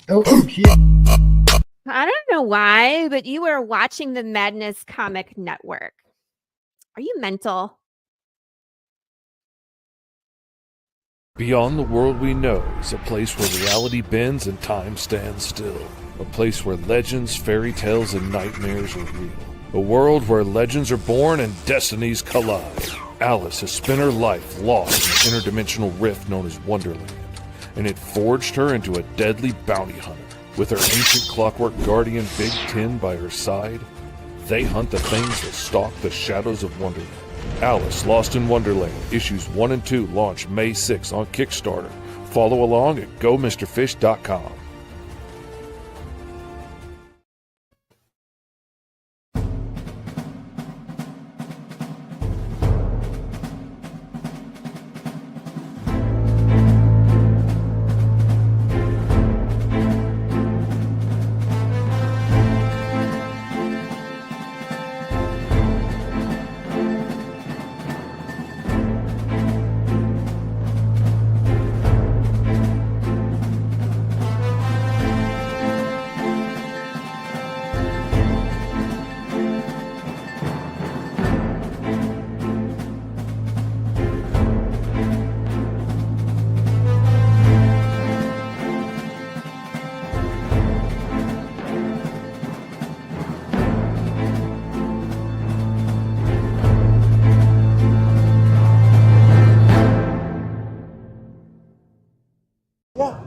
Oh, okay. I don't know why, but you are watching the Madness Comic Network. Are you mental? Beyond the world we know is a place where reality bends and time stands still. A place where legends, fairy tales, and nightmares are real. A world where legends are born and destinies collide. Alice has spent her life lost in an interdimensional rift known as Wonderland, and it forged her into a deadly bounty hunter. With her ancient clockwork guardian Big Ten by her side, they hunt the things that stalk the shadows of Wonderland. Alice Lost in Wonderland, issues 1 and 2 launch May 6 on Kickstarter. Follow along at GoMrFish.com.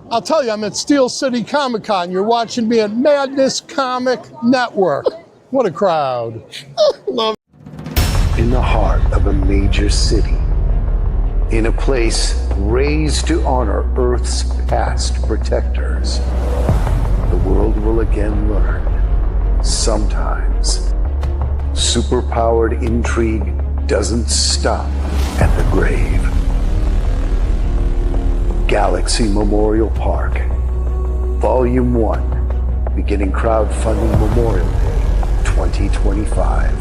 I'll tell you, I'm at Steel City Comic Con. You're watching me at Madness Comic Network. What a crowd. In the heart of a major city, in a place raised to honor Earth's past protectors, the world will again learn, sometimes, superpowered intrigue doesn't stop at the grave. Galaxy Memorial Park, Volume 1, beginning crowdfunding Memorial Day 2025.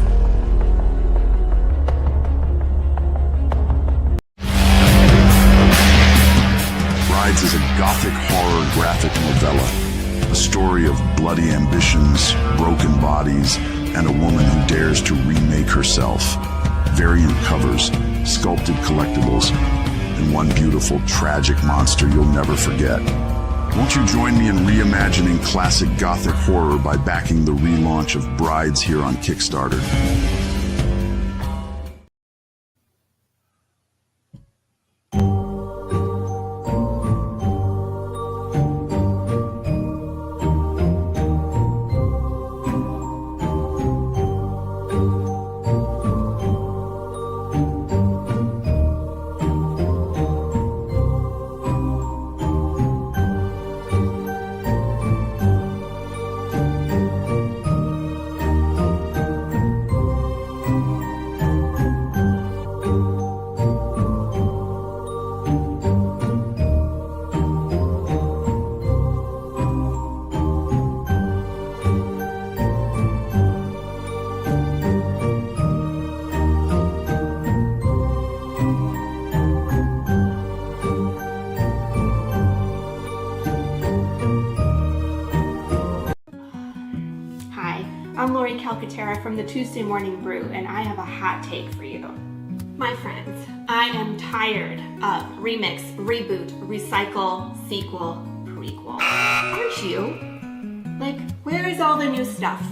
Brides is a gothic horror graphic novella, a story of bloody ambitions, broken bodies, and a woman who dares to remake herself. Variant covers, sculpted collectibles, and one beautiful, tragic monster you'll never forget. Won't you join me in reimagining classic gothic horror by backing the relaunch of Brides here on Kickstarter? I'm Lori Calcaterra from the Tuesday Morning Brew, and I have a hot take for you. My friends, I am tired of remix, reboot, recycle, sequel, prequel. Aren't you? Like, where is all the new stuff?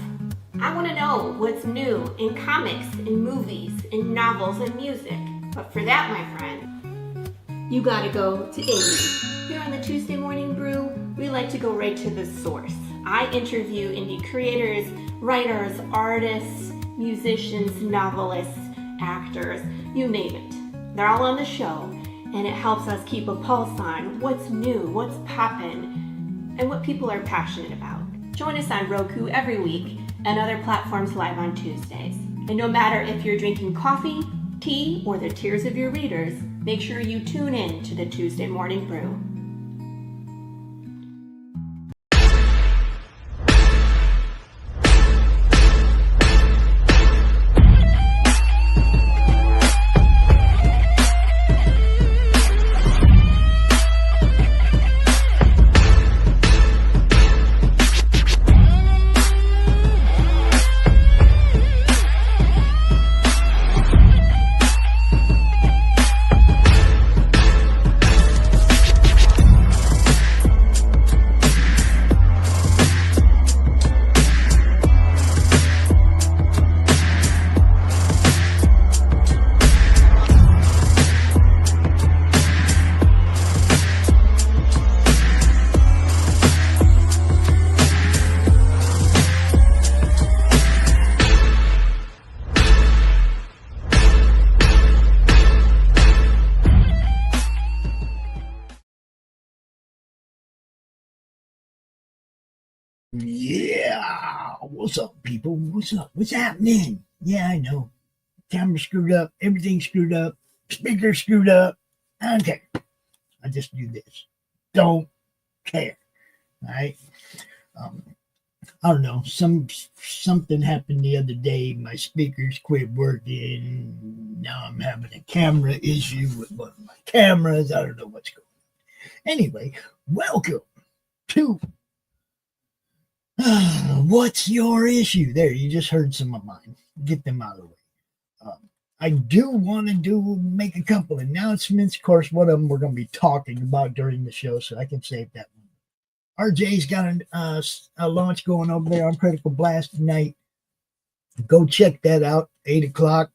I want to know what's new in comics, in movies, in novels, and music. But for that, my friend, you gotta go to indie. Here on the Tuesday Morning Brew, we like to go right to the source. I interview indie creators, writers, artists, musicians, novelists, actors, you name it. They're all on the show, and it helps us keep a pulse on what's new, what's poppin', and what people are passionate about. Join us on Roku every week and other platforms live on Tuesdays. And no matter if you're drinking coffee, tea, or the tears of your readers, make sure you tune in to the Tuesday Morning Brew. Yeah, what's up, people? What's up? What's happening? Yeah, I know. Camera screwed up. Everything screwed up. Speaker screwed up. I don't care. I just do this. Don't care. All right. I don't know. Something happened the other day. My speakers quit working. Now I'm having a camera issue with one of my cameras. I don't know what's going on. Anyway, welcome to What's Your Issue? There, you just heard some of mine. Get them out of the way. I do want to make a couple announcements. Of course, one of them we're going to be talking about during the show, so I can save that one. RJ's got a launch going over there on Critical Blast tonight. Go check that out, 8 o'clock.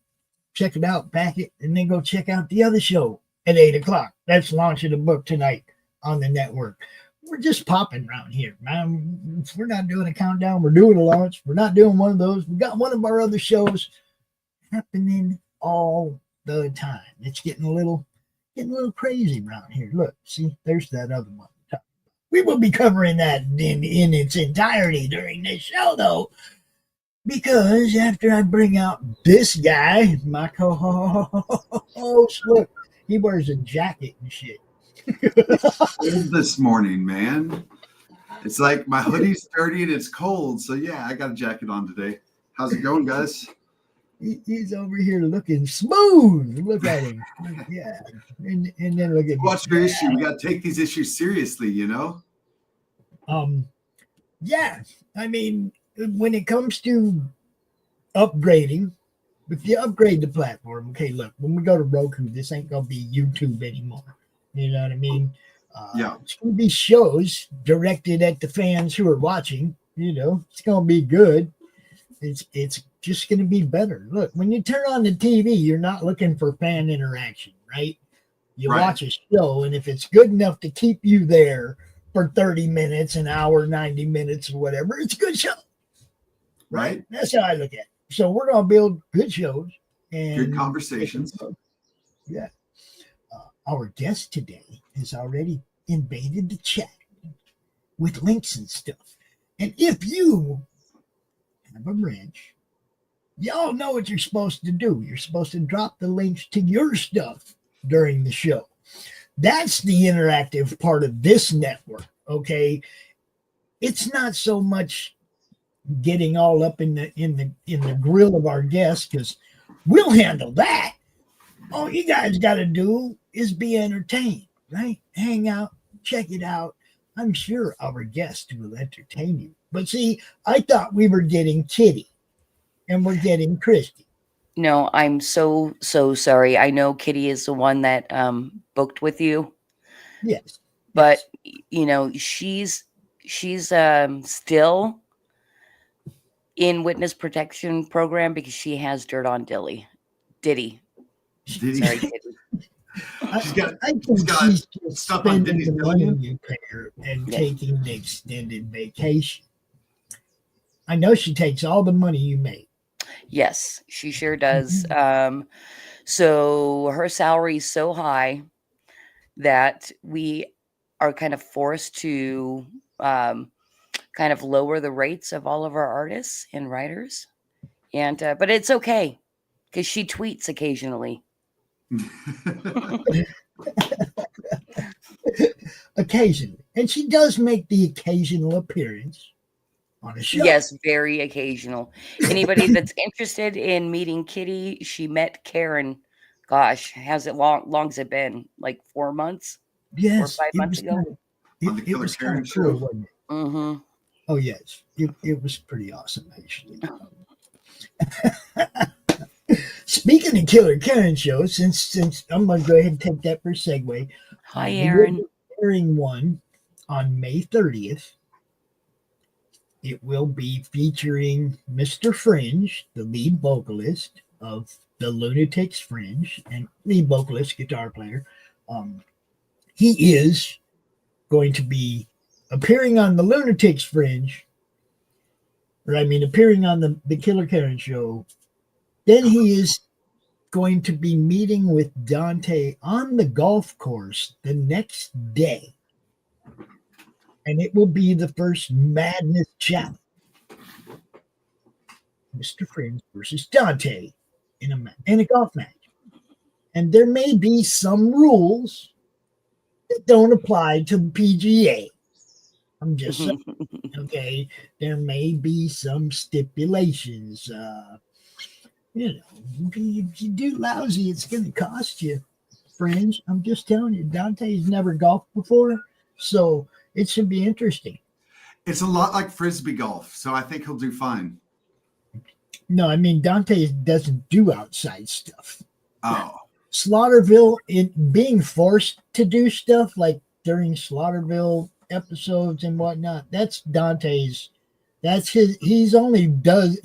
Check it out, back it, and then go check out the other show at 8 o'clock. That's launching the book tonight on the network. We're just popping around here, man. We're not doing a countdown. We're doing a launch. We're not doing one of those. We got one of our other shows happening all the time. It's getting a little crazy around here. Look, see, there's that other one. We will be covering that in its entirety during this show, though, because after I bring out this guy, my co-host, look, he wears a jacket and shit. Cold this morning, man. It's like my hoodie's dirty and it's cold. So yeah, I got a jacket on today. How's it going, guys? He's over here looking smooth. Look at him. Yeah. And then look at What's your issue? We got to take these issues seriously, you know? Yeah. I mean, when it comes to upgrading, if you upgrade the platform, okay, look, when we go to Roku, this ain't going to be YouTube anymore. You know what I mean? Yeah. It's going to be shows directed at the fans who are watching. You know, it's going to be good. It's just going to be better. Look, when you turn on the TV, you're not looking for fan interaction, right? You watch a show, and if it's good enough to keep you there for 30 minutes, an hour, 90 minutes, or whatever, it's a good show. Right? That's how I look at it. So we're going to build good shows. And good conversations. Yeah. Our guest today has already invaded the chat with links and stuff. And if you have a wrench, y'all know what you're supposed to do. You're supposed to drop the links to your stuff during the show. That's the interactive part of this network, okay? It's not so much getting all up in the grill of our guests, because we'll handle that. All you guys got to do is be entertained, right? Hang out, check it out. I'm sure our guest will entertain you. But see, I thought we were getting Kitty, and we're getting Christy. No, I'm so sorry. I know Kitty is the one that booked with you. Yes. But you know, she's still in witness protection program because she has dirt on Diddy. Sorry, Diddy. I think she's just spending the money you pay her and taking the extended vacation. I know she takes all the money you make. Yes, she sure does. So her salary is so high that we are kind of forced to kind of lower the rates of all of our artists and writers. And but it's okay because she tweets occasionally. Occasionally. And she does make the occasional appearance on a show. Yes, very occasional. Anybody that's interested in meeting Kitty, she met Karen. Gosh, long's it been? Like 4 months? Yes. 4 or 5 months ago? It was kind of cool, wasn't it? Mm-hmm. Oh, yes. It was pretty awesome, actually. Speaking of Killer Karen show, since I'm going to go ahead and take that for a segue. Hi, Aaron. We're airing one on May 30th. It will be featuring Mr. Fringe, the lead vocalist of the Lunatics Fringe, and lead vocalist, guitar player. He is going to be appearing on the Lunatics Fringe, appearing on the Killer Karen show. Then he is going to be meeting with Dante on the golf course the next day. and it will be the first Madness Challenge. Mr. Fringe versus Dante in a golf match. And there may be some rules that don't apply to the PGA. I'm just saying, okay, there may be some stipulations. If you do lousy, it's going to cost you, Fringe. I'm just telling you, Dante's never golfed before, so it should be interesting. It's a lot like Frisbee golf, so I think he'll do fine. No, I mean, Dante doesn't do outside stuff. Oh. Slaughterville, being forced to do stuff like during Slaughterville episodes and whatnot, that's Dante's. That's his. He only does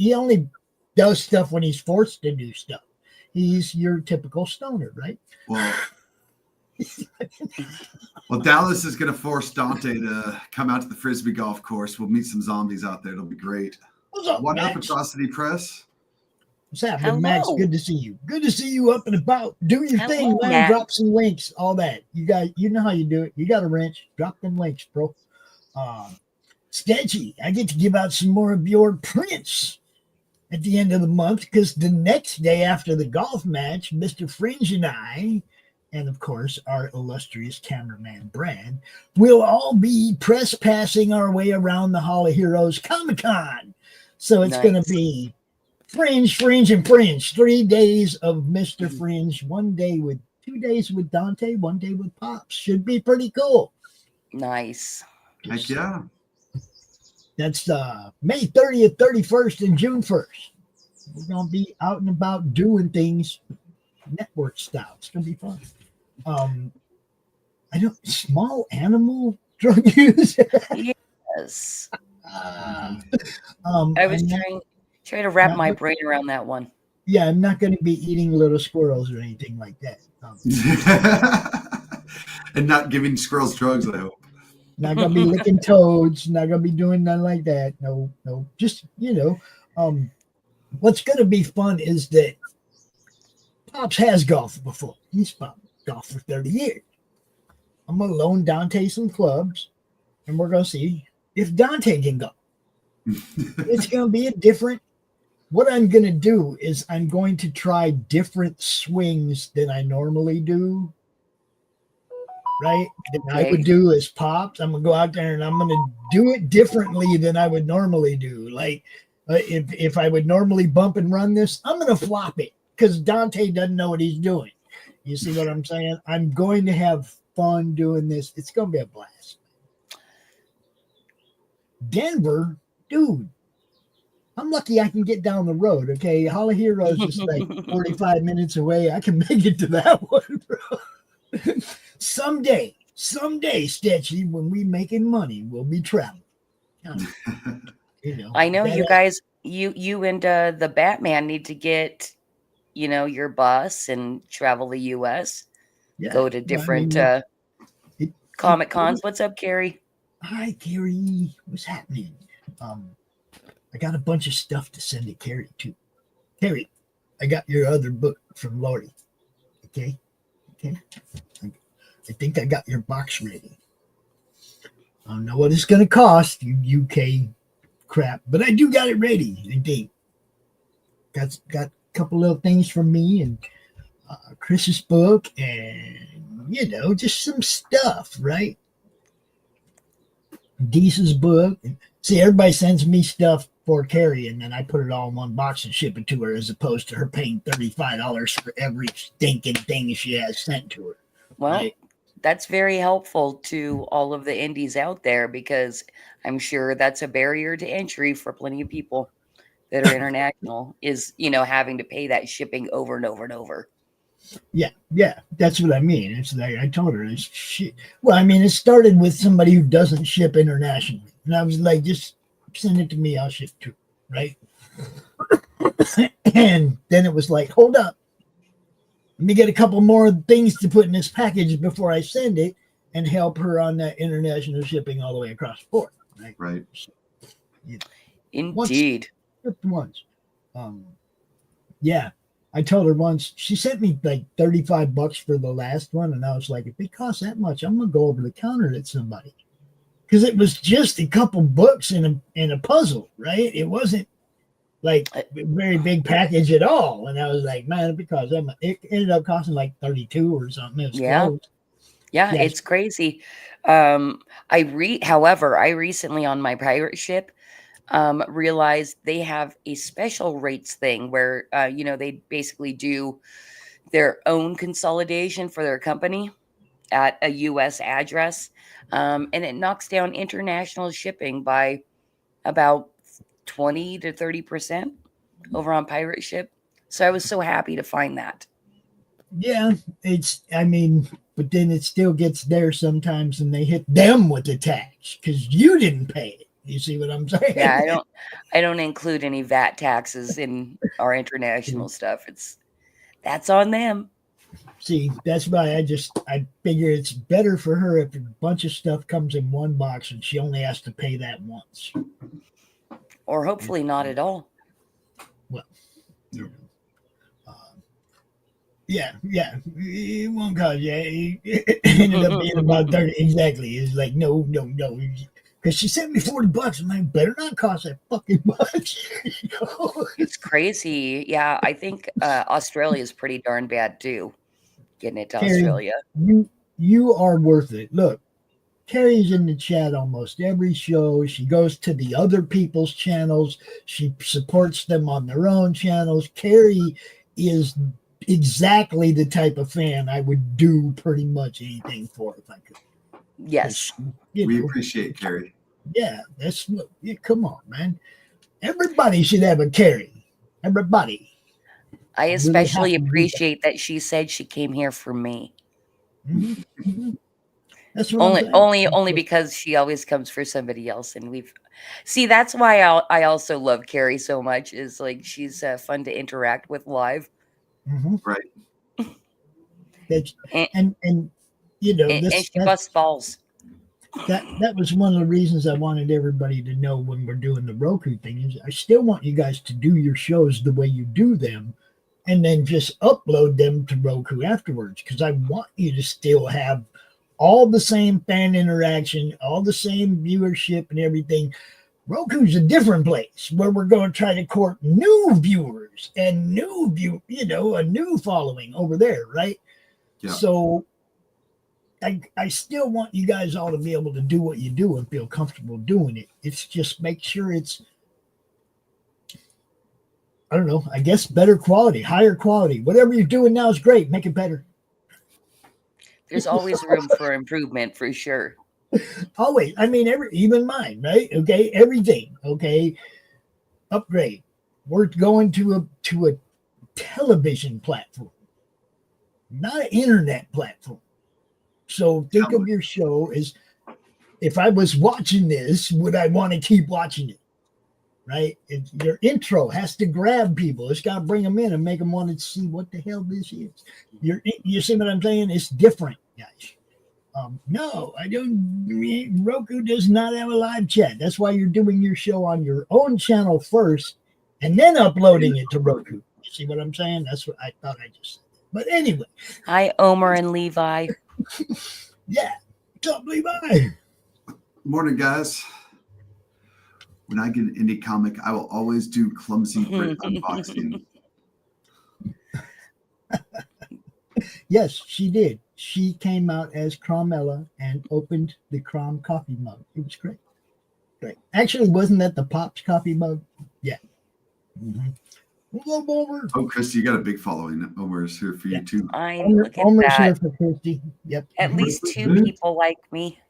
stuff when he's forced to do stuff. He's your typical stoner, right? Well, Dallas is going to force Dante to come out to the Frisbee golf course. We'll meet some zombies out there. It'll be great. What's up, What up, Max? Atrocity Press? What's happening, Hello. Max? Good to see you. Good to see you up and about. Do your thing, Hello, man. Max. Drop some links, all that. You know how you do it. You got a wrench. Drop them links, bro. Sketchy, I get to give out some more of your prints at the end of the month because the next day after the golf match, Mr. Fringe and I, and of course our illustrious cameraman Brad, will all be press passing our way around the Hall of Heroes Comic-Con. So it's going to be Fringe, and Fringe. 3 days of Mr. Fringe. 2 days with Dante, 1 day with Pops. Should be pretty cool. Nice. Heck yeah. That's May 30th, 31st, and June 1st. We're going to be out and about doing things network style. It's going to be fun. Small animal drug use. Yes. I I was trying to wrap my brain around that one. Yeah, I'm not going to be eating little squirrels or anything like that. And not giving squirrels drugs, I hope. Not going to be licking toads. Not going to be doing nothing like that. No. Just, what's going to be fun is that Pops has golfed before. He's golfed for 30 years. I'm going to loan Dante some clubs, and we're going to see if Dante can go. It's going to be a different. What I'm going to do is I'm going to try different swings than I normally do. Right? Than I would do as Pops. I'm going to go out there and I'm going to do it differently than I would normally do. Like if I would normally bump and run this, I'm going to flop it because Dante doesn't know what he's doing. You see what I'm saying? I'm going to have fun doing this. It's going to be a blast. Denver, dude, I'm lucky I can get down the road. Okay, Hall of Heroes is like 45 minutes away. I can make it to that one, bro. Someday, Stetchy, when we making money, we'll be traveling. I know you guys, you and the Batman need to get, your bus and travel the U.S. Go to different Comic Cons. What's up, Carrie? Hi, Carrie. What's happening? I got a bunch of stuff to send to Carrie too. Carrie, I got your other book from Lori. Okay. I think I got your box ready. I don't know what it's going to cost, you UK crap, but I do got it ready. I think got a couple little things from me and Chris's book, and just some stuff, right? Deese's book. See, everybody sends me stuff for Carrie, and then I put it all in one box and ship it to her, as opposed to her paying $35 for every stinking thing she has sent to her. Well, right? That's very helpful to all of the indies out there, because I'm sure that's a barrier to entry for plenty of people that are international is, having to pay that shipping over and over and over. Yeah, that's what I mean. It's like I told her, it started with somebody who doesn't ship internationally, and I was like, just send it to me, I'll ship to, right? And then it was like, hold up, let me get a couple more things to put in this package before I send it, and help her on that international shipping all the way across the board. Right. So, Indeed. Once. Yeah. I told her once, she sent me like $35 for the last one, and I was like, if it costs that much, I'm gonna go over the counter at somebody, because it was just a couple books and a puzzle, right? It wasn't like a very big package at all. And I was like, man, because it ended up costing like 32 or something. It was close. Yeah, Yes. it's crazy. However, I recently on my pirate ship realized they have a special rates thing where they basically do their own consolidation for their company at a US address, and it knocks down international shipping by about 20 to 30% over on pirate ship. So I was so happy to find that. Yeah, but then it still gets there sometimes and they hit them with the tax because you didn't pay it. You see what I'm saying? Yeah, I don't include any VAT taxes in our international stuff. That's on them. See, that's why I figure it's better for her if a bunch of stuff comes in one box and she only has to pay that once. Or hopefully not at all. Well, yeah. It won't cause it ended up being about 30. Exactly. It's like, no. Because she sent me $40. I'm like, better not cost that fucking much. It's crazy. Yeah, I think Australia is pretty darn bad too. Getting it to Carrie, Australia. You are worth it. Look, Carrie's in the chat almost every show. She goes to the other people's channels. She supports them on their own channels. Carrie is exactly the type of fan I would do pretty much anything for if I could. Yes. We appreciate Carrie. Yeah, come on, man. Everybody should have a Carrie. Everybody. I especially appreciate that she said she came here for me. Mm-hmm. That's what only because she always comes for somebody else, and that's why I also love Carrie so much. Is like she's fun to interact with live. Mm-hmm. Right. And she busts balls. That was one of the reasons I wanted everybody to know when we're doing the Roku thing is I still want you guys to do your shows the way you do them and then just upload them to Roku afterwards because I want you to still have all the same fan interaction, all the same viewership and everything. Roku's a different place where we're going to try to court new viewers and a new following over there, right? Yeah. So I still want you guys all to be able to do what you do and feel comfortable doing it. It's just make sure it's, I don't know, I guess better quality, higher quality. Whatever you're doing now is great. Make it better. There's always room for improvement for sure. Always. Even mine, right? Okay. Everything. Okay. Upgrade. We're going to a television platform, not an internet platform. So think of your show as if I was watching this, would I want to keep watching it? Right? Your intro has to grab people. It's got to bring them in and make them want to see what the hell this is. You see what I'm saying? It's different, guys. No, I don't. Roku does not have a live chat. That's why you're doing your show on your own channel first and then uploading it to Roku. You see what I'm saying? That's what I thought I just said. But anyway. Hi, Omer and Levi. Yeah. What's up, Levi? Morning, guys. When I get an indie comic, I will always do clumsy print unboxing. Yes, she did. She came out as Cromella and opened the Crom coffee mug. It was great. Great. Actually, wasn't that the Pops coffee mug? Yeah. Mm-hmm. Hello, Omer. Oh, Christy, you got a big following. Omer's here for you, too. Look at Omer's that. here for Christy. Yep. At least 2 people like me.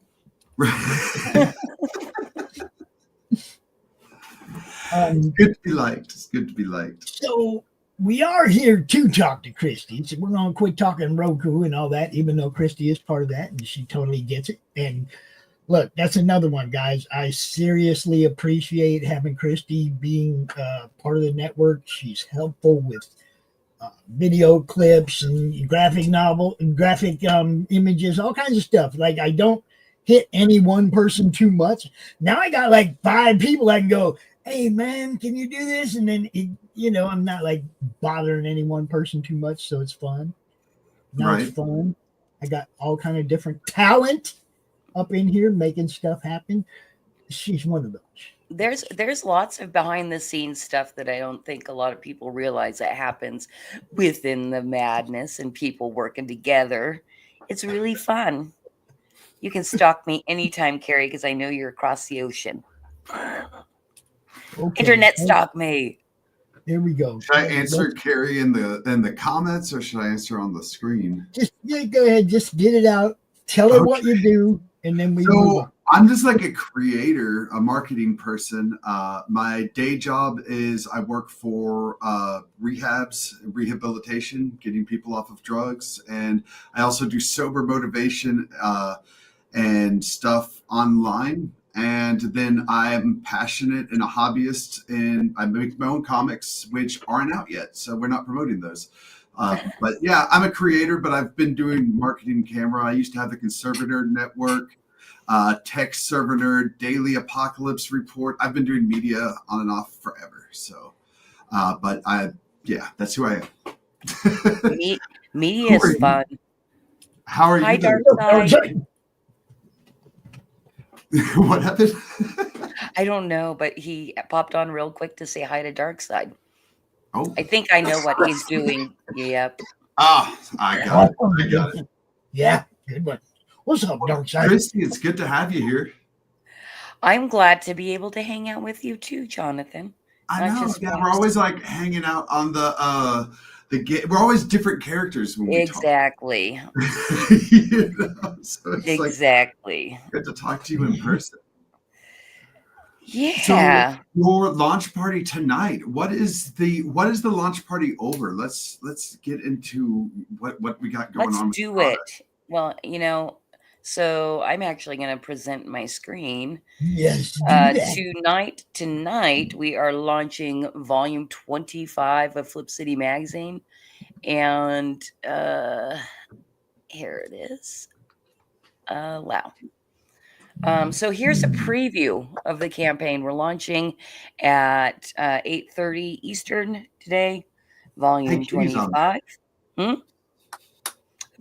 Good to be liked. It's good to be liked. So we are here to talk to Christy. So we're going to quit talking Roku and all that, even though Christy is part of that and she totally gets it. And look, that's another one, guys. I seriously appreciate having Christy being part of the network. She's helpful with video clips and graphic images, all kinds of stuff. Like I don't hit any one person too much. Now I got like 5 people I can go, hey man, can you do this? And then I'm not like bothering any one person too much, so it's fun. Now It's fun. I got all kind of different talent up in here making stuff happen. She's one of those. There's lots of behind the scenes stuff that I don't think a lot of people realize that happens within the madness and people working together. It's really fun. You can stalk me anytime, Carrie, because I know you're across the ocean. Okay. Internet stalk me. There we go. Should I answer Carrie in the comments, or should I answer on the screen? Just go ahead, just get it out. Tell her what you do, and then we move on. I'm just like a creator, a marketing person. My day job is I work for rehabs, rehabilitation, getting people off of drugs. And I also do sober motivation and stuff online. And then I'm passionate and a hobbyist, and I make my own comics, which aren't out yet. So we're not promoting those. But yeah, I'm a creator, but I've been doing marketing camera. I used to have the Conservator Network. Tech Server Nerd, Daily Apocalypse Report. I've been doing media on and off forever. So, but that's who I am. Media is fun. How are Hi, you doing? Darkside. What happened? I don't know, but he popped on real quick to say hi to Darkside. Oh, I think I know what he's doing. Yep. I got it. Yeah, good one. What's up, Darkside? Christy, it's good to have you here. I'm glad to be able to hang out with you too, Jonathan. I know. Yeah, we're always like hanging out on the game. We're always different characters when we exactly. talk. You know? So it's exactly. Like, good to talk to you in person. Yeah. So your launch party tonight. What is the launch party over? Let's get into what we got going on. Let's do it. Well, so I'm actually going to present my screen. Yes. Tonight we are launching volume 25 of Flip City Magazine, and here it is. Wow. So here's a preview of the campaign. We're launching at 8:30 Eastern today, volume 25. Of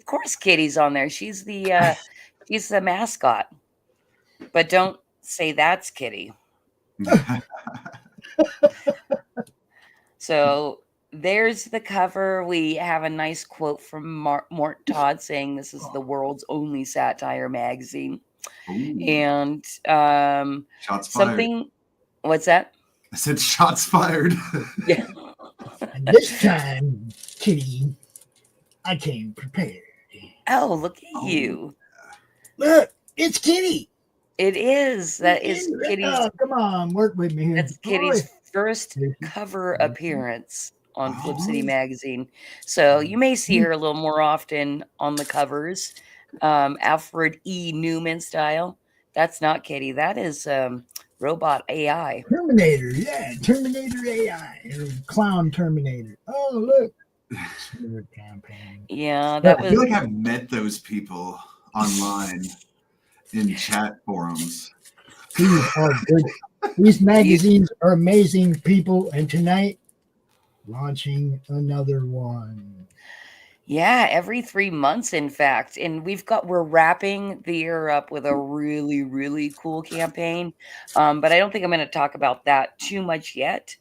course, Kitty's on there. She's the mascot. But don't say that's Kitty. So there's the cover. We have a nice quote from Mort Todd saying this is the world's only satire magazine. Ooh. And shots fired. What's that? I said shots fired. Yeah. This time, Kitty, I came prepared. Oh, look at you. Look, it's Kitty. It is. That is Kitty's. Oh, come on, work with me here. That's Kitty's first cover appearance on Flip City Magazine. So you may see her a little more often on the covers. Alfred E. Newman style. That's not Kitty. That is robot AI. Terminator, yeah. Terminator AI. Clown Terminator. Oh, look. Campaign. Yeah, that was. I feel like I've met those people online in chat forums. These are good. These magazines are amazing, people. And tonight, launching another one. Yeah, every 3 months, in fact. And we're wrapping the year up with a really, really cool campaign. But I don't think I'm going to talk about that too much yet.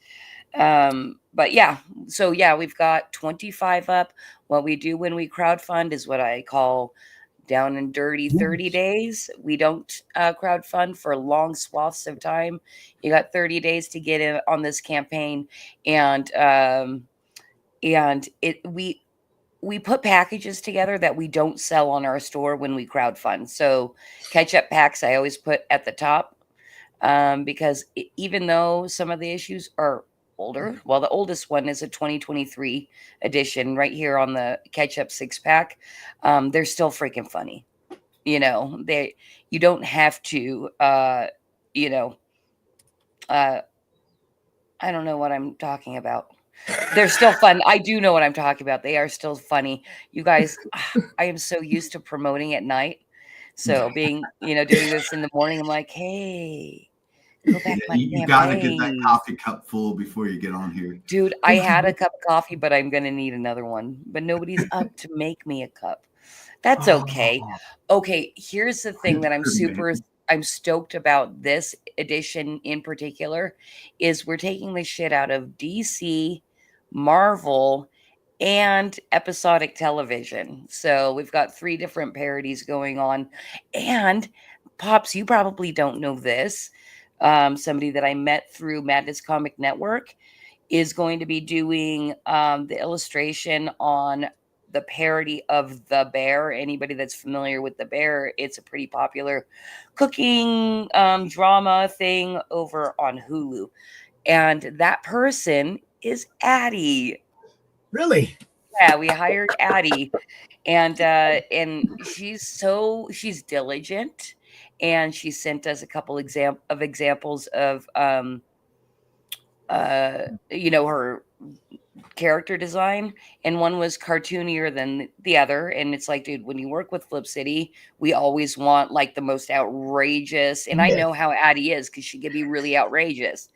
But yeah, so yeah, we've got 25 up. What we do when we crowdfund is what I call down and dirty 30 days. We don't crowdfund for long swaths of time. You got 30 days to get in on this campaign. And we put packages together that we don't sell on our store when we crowdfund. So catch-up packs I always put at the top because even though some of the issues are older, well, the oldest one is a 2023 edition right here on the catch-up 6-pack. They're still freaking funny. You don't have to, I don't know what I'm talking about. They're still fun. I do know what I'm talking about. They are still funny. You guys, I am so used to promoting at night. So being, doing this in the morning, I'm like, hey, go back my you got to get that coffee cup full before you get on here. Dude, I had a cup of coffee, but I'm going to need another one. But nobody's up to make me a cup. That's okay. Oh, Okay, here's the thing that Maybe. I'm stoked about this edition in particular is we're taking the shit out of DC, Marvel, and episodic television. So we've got 3 different parodies going on. And Pops, you probably don't know this. Somebody that I met through Madness Comic Network is going to be doing the illustration on the parody of The Bear. Anybody that's familiar with The Bear, it's a pretty popular cooking drama thing over on Hulu. And that person is Addie. really? Yeah, we hired Addie, and she's diligent, and she sent us a couple examples of her character design, and one was cartoonier than the other. And it's like, dude, when you work with Flip City, we always want like the most outrageous, and I Yes. know how Addie is because she could be really outrageous,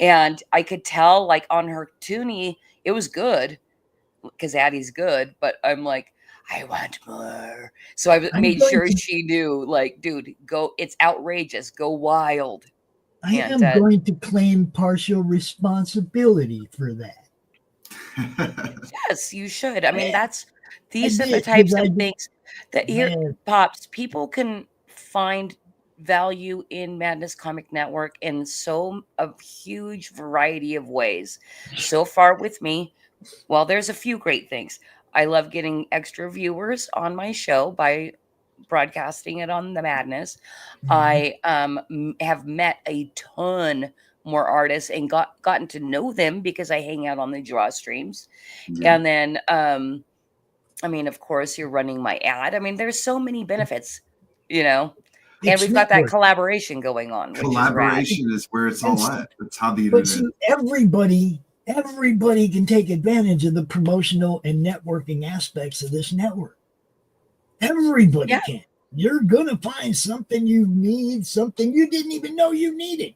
and I could tell like on her toonie it was good because Addie's good, but I'm like, I want more. So I I'm made going sure to- she knew, like, dude, go, it's outrageous, go wild. I And, am going to claim partial responsibility for that. Yes, you should. I mean, Man, these are the did, types 'cause I of did- things that here, Man, Pops, people can find value in Madness Comic Network in a huge variety of ways. So far with me, well, there's a few great things. I love getting extra viewers on my show by broadcasting it on the Madness. Mhm. I have met a ton more artists and gotten to know them because I hang out on the draw streams. Yeah. And then I mean, of course, you're running my ad. I mean, there's so many benefits, and It's we've got that network. collaboration going on, which is rad. Collaboration is where it's all It's- at. That's how the But internet. see, everybody can take advantage of the promotional and networking aspects of this network. Everybody Yeah. can. You're gonna find something you need, something you didn't even know you needed.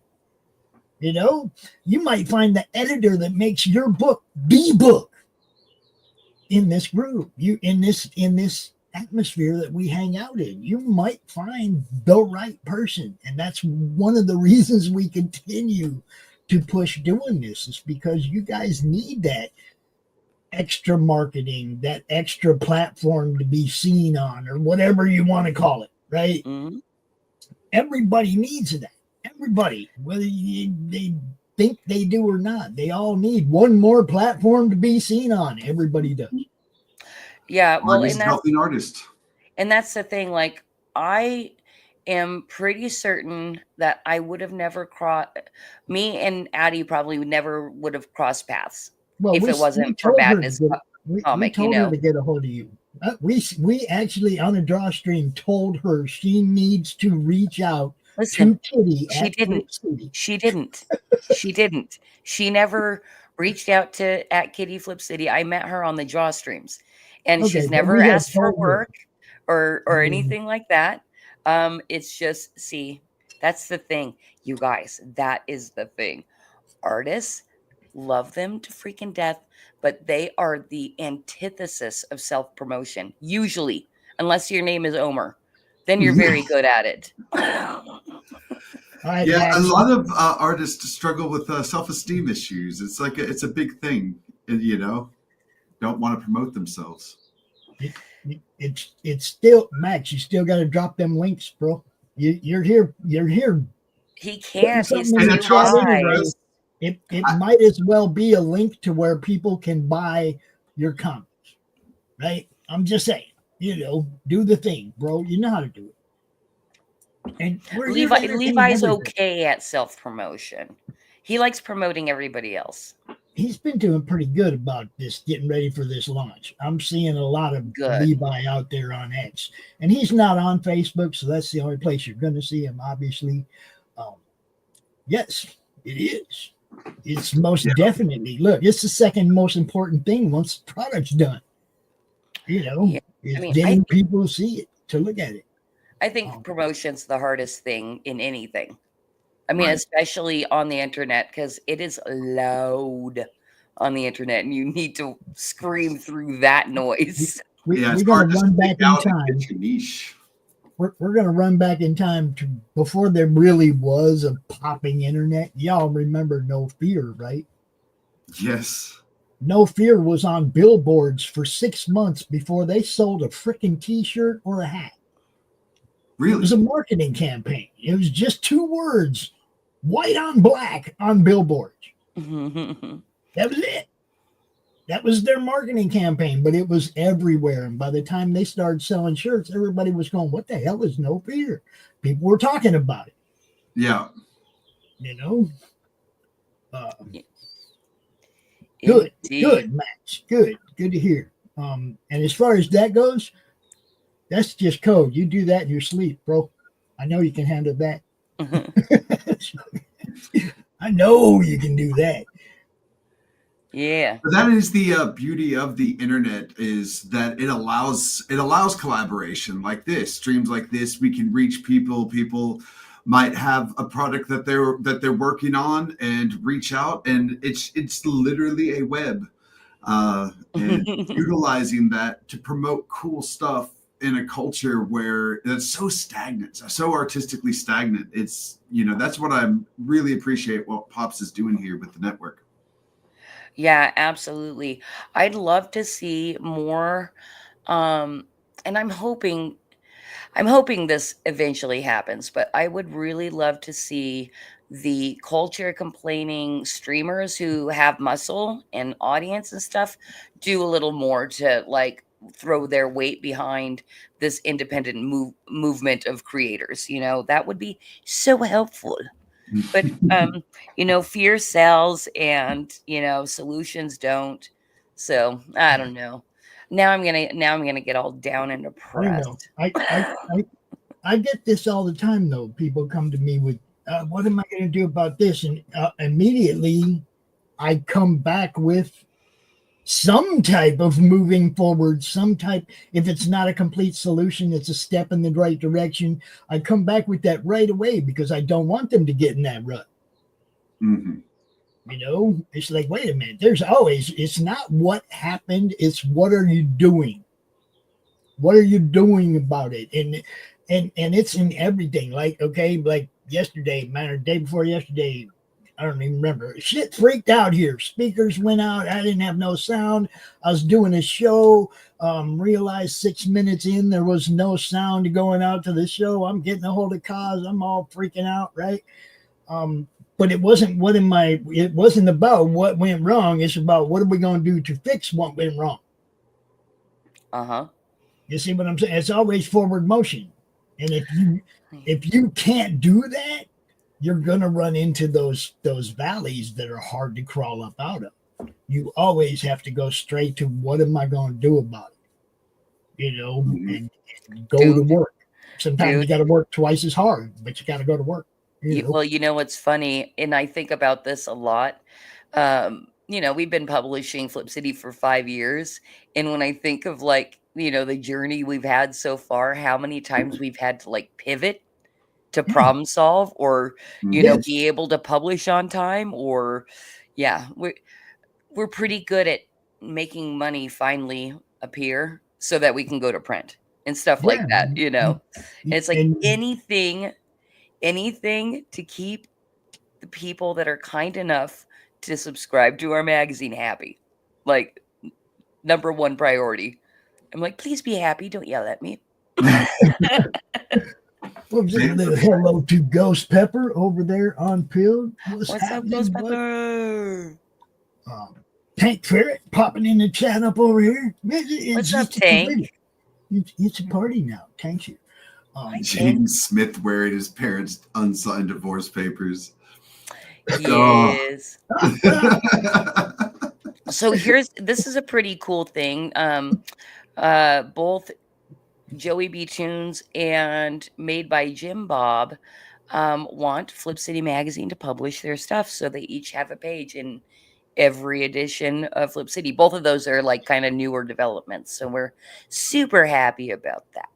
You might find the editor that makes your book the book in this group. In this atmosphere that we hang out in. You might find the right person, and that's one of the reasons we continue to push doing this, is because you guys need that extra marketing, that extra platform to be seen on, or whatever you want to call it, right? Mhm. Everybody needs that. Everybody, whether they think they do or not, they all need one more platform to be seen on. Everybody does. Yeah, well, Artist helping artists. and that's the thing. Like, I am pretty certain that I would have never me and Addie probably never would have crossed paths Well, if we- it wasn't we for told her to Madness get- we Comic, told her to get a hold of you. We actually on a draw stream told her she needs to reach out Listen, to Kitty. she at didn't. Flip City. She didn't. She didn't. She never reached out at Kitty Flip City. I met her on the draw streams, and Okay, she's but never we had asked for told her. work or Mhm. anything like that. It's just, see, that's the thing, you guys. That is the thing. Artists love them to freaking death, but they are the antithesis of self-promotion. Usually, unless your name is Omer, then you're very good at it. All right, Yeah, Max. a lot of artists struggle with self-esteem issues. It's like it's a big thing, don't want to promote themselves. It's still, Max. You still got to drop them links, bro. You're here. He can't. He's something in And the a too trust chat high. anyway. address. It might as well be a link to where people can buy your comics, right? I'm just saying, do the thing, bro. You know how to do it. And we're here to entertain Levi's everybody. okay at self-promotion. He likes promoting everybody else. He's been doing pretty good about this, getting ready for this launch. I'm seeing a lot of Good. Levi out there on X, and he's not on Facebook, so that's the only place you're going to see him. Obviously, yes, it is. It's most definitely, look, it's the second most important thing once the product's done. Yeah, It's I mean, getting people to see it, to look at it. I think promotion's the hardest thing in anything. I mean, Right. especially on the internet, because it is loud on the internet and you need to scream through that noise. Yeah, it's we're hard gonna to run back stick in out and time. get your niche. We're gonna run back in time to before there really was a popping internet. Y'all remember No Fear, right? Yes. No Fear was on billboards for 6 months before they sold a freaking T-shirt or a hat. It was a Really? marketing campaign. It was just 2 words, white on black on billboards. That was it. That was their marketing campaign, but it was everywhere. And by the time they started selling shirts, everybody was going, "What the hell is No Fear?" People were talking about it, Yeah. you know. Good, Indeed. good, Max. Good to hear. And as far as that goes, that's just code. You do that in your sleep, bro. I know you can handle that. I know you can do that. Yeah. But that is the beauty of the internet, is that it allows collaboration like this, streams like this. We can reach people. People might have a product that they're working on and reach out, and it's literally a web, and utilizing that to promote cool stuff in a culture where it's so stagnant, so artistically stagnant. It's, that's what I really appreciate what Pops is doing here with the network. Yeah, absolutely. I'd love to see more, and I'm hoping this eventually happens, but I would really love to see the culture complaining streamers who have muscle and audience and stuff do a little more to like throw their weight behind this independent movement of creators. That would be so helpful. But fear sells, and solutions don't. So I don't know. Now I'm gonna get all down and depressed. I get this all the time though. People come to me with, "What am I going to do about this?" And immediately, I come back with some type of moving forward, some type. If it's not a complete solution, it's a step in the right direction. I come back with that right away because I don't want them to get in that rut. Mm-hmm. It's like, wait a minute. It's not what happened. It's what are you doing? What are you doing about it? And it's in everything. Like, okay, like yesterday, day before yesterday, I don't even remember. Shit freaked out here. Speakers went out. I didn't have no sound. I was doing a show. Realized 6 minutes in, there was no sound going out to the show. I'm getting a hold of Kaz. I'm all freaking out, right? But it wasn't it wasn't about what went wrong. It's about what are we going to do to fix what went wrong. Uh-huh. You see what I'm saying? It's always forward motion. And if you can't do that, you're gonna run into those valleys that are hard to crawl up out of. You always have to go straight to what am I going to do about it, and go to work. Sometimes you got to work twice as hard, but you got to go to work. Well, what's funny, and I think about this a lot. We've been publishing Flip City for 5 years, and when I think of the journey we've had so far, how many times we've had to pivot to problem solve, or be able to publish on time, or we're pretty good at making money finally appear so that we can go to print and stuff like that. And it's like anything to keep the people that are kind enough to subscribe to our magazine happy, number one priority. I'm like, please be happy, don't yell at me. Hello to Ghost Pepper over there on Pill. What's up, Ghost Pepper? Tank Ferret popping in the chat up over here. What's up, Tank? It's a party now. Thank you. James Smith wearing his parents' unsigned divorce papers. Yes. So this is a pretty cool thing. Both Joey B. Tunes and Made by Jim Bob want Flip City Magazine to publish their stuff, so they each have a page in every edition of Flip City. Both of those are kind of newer developments, so we're super happy about that.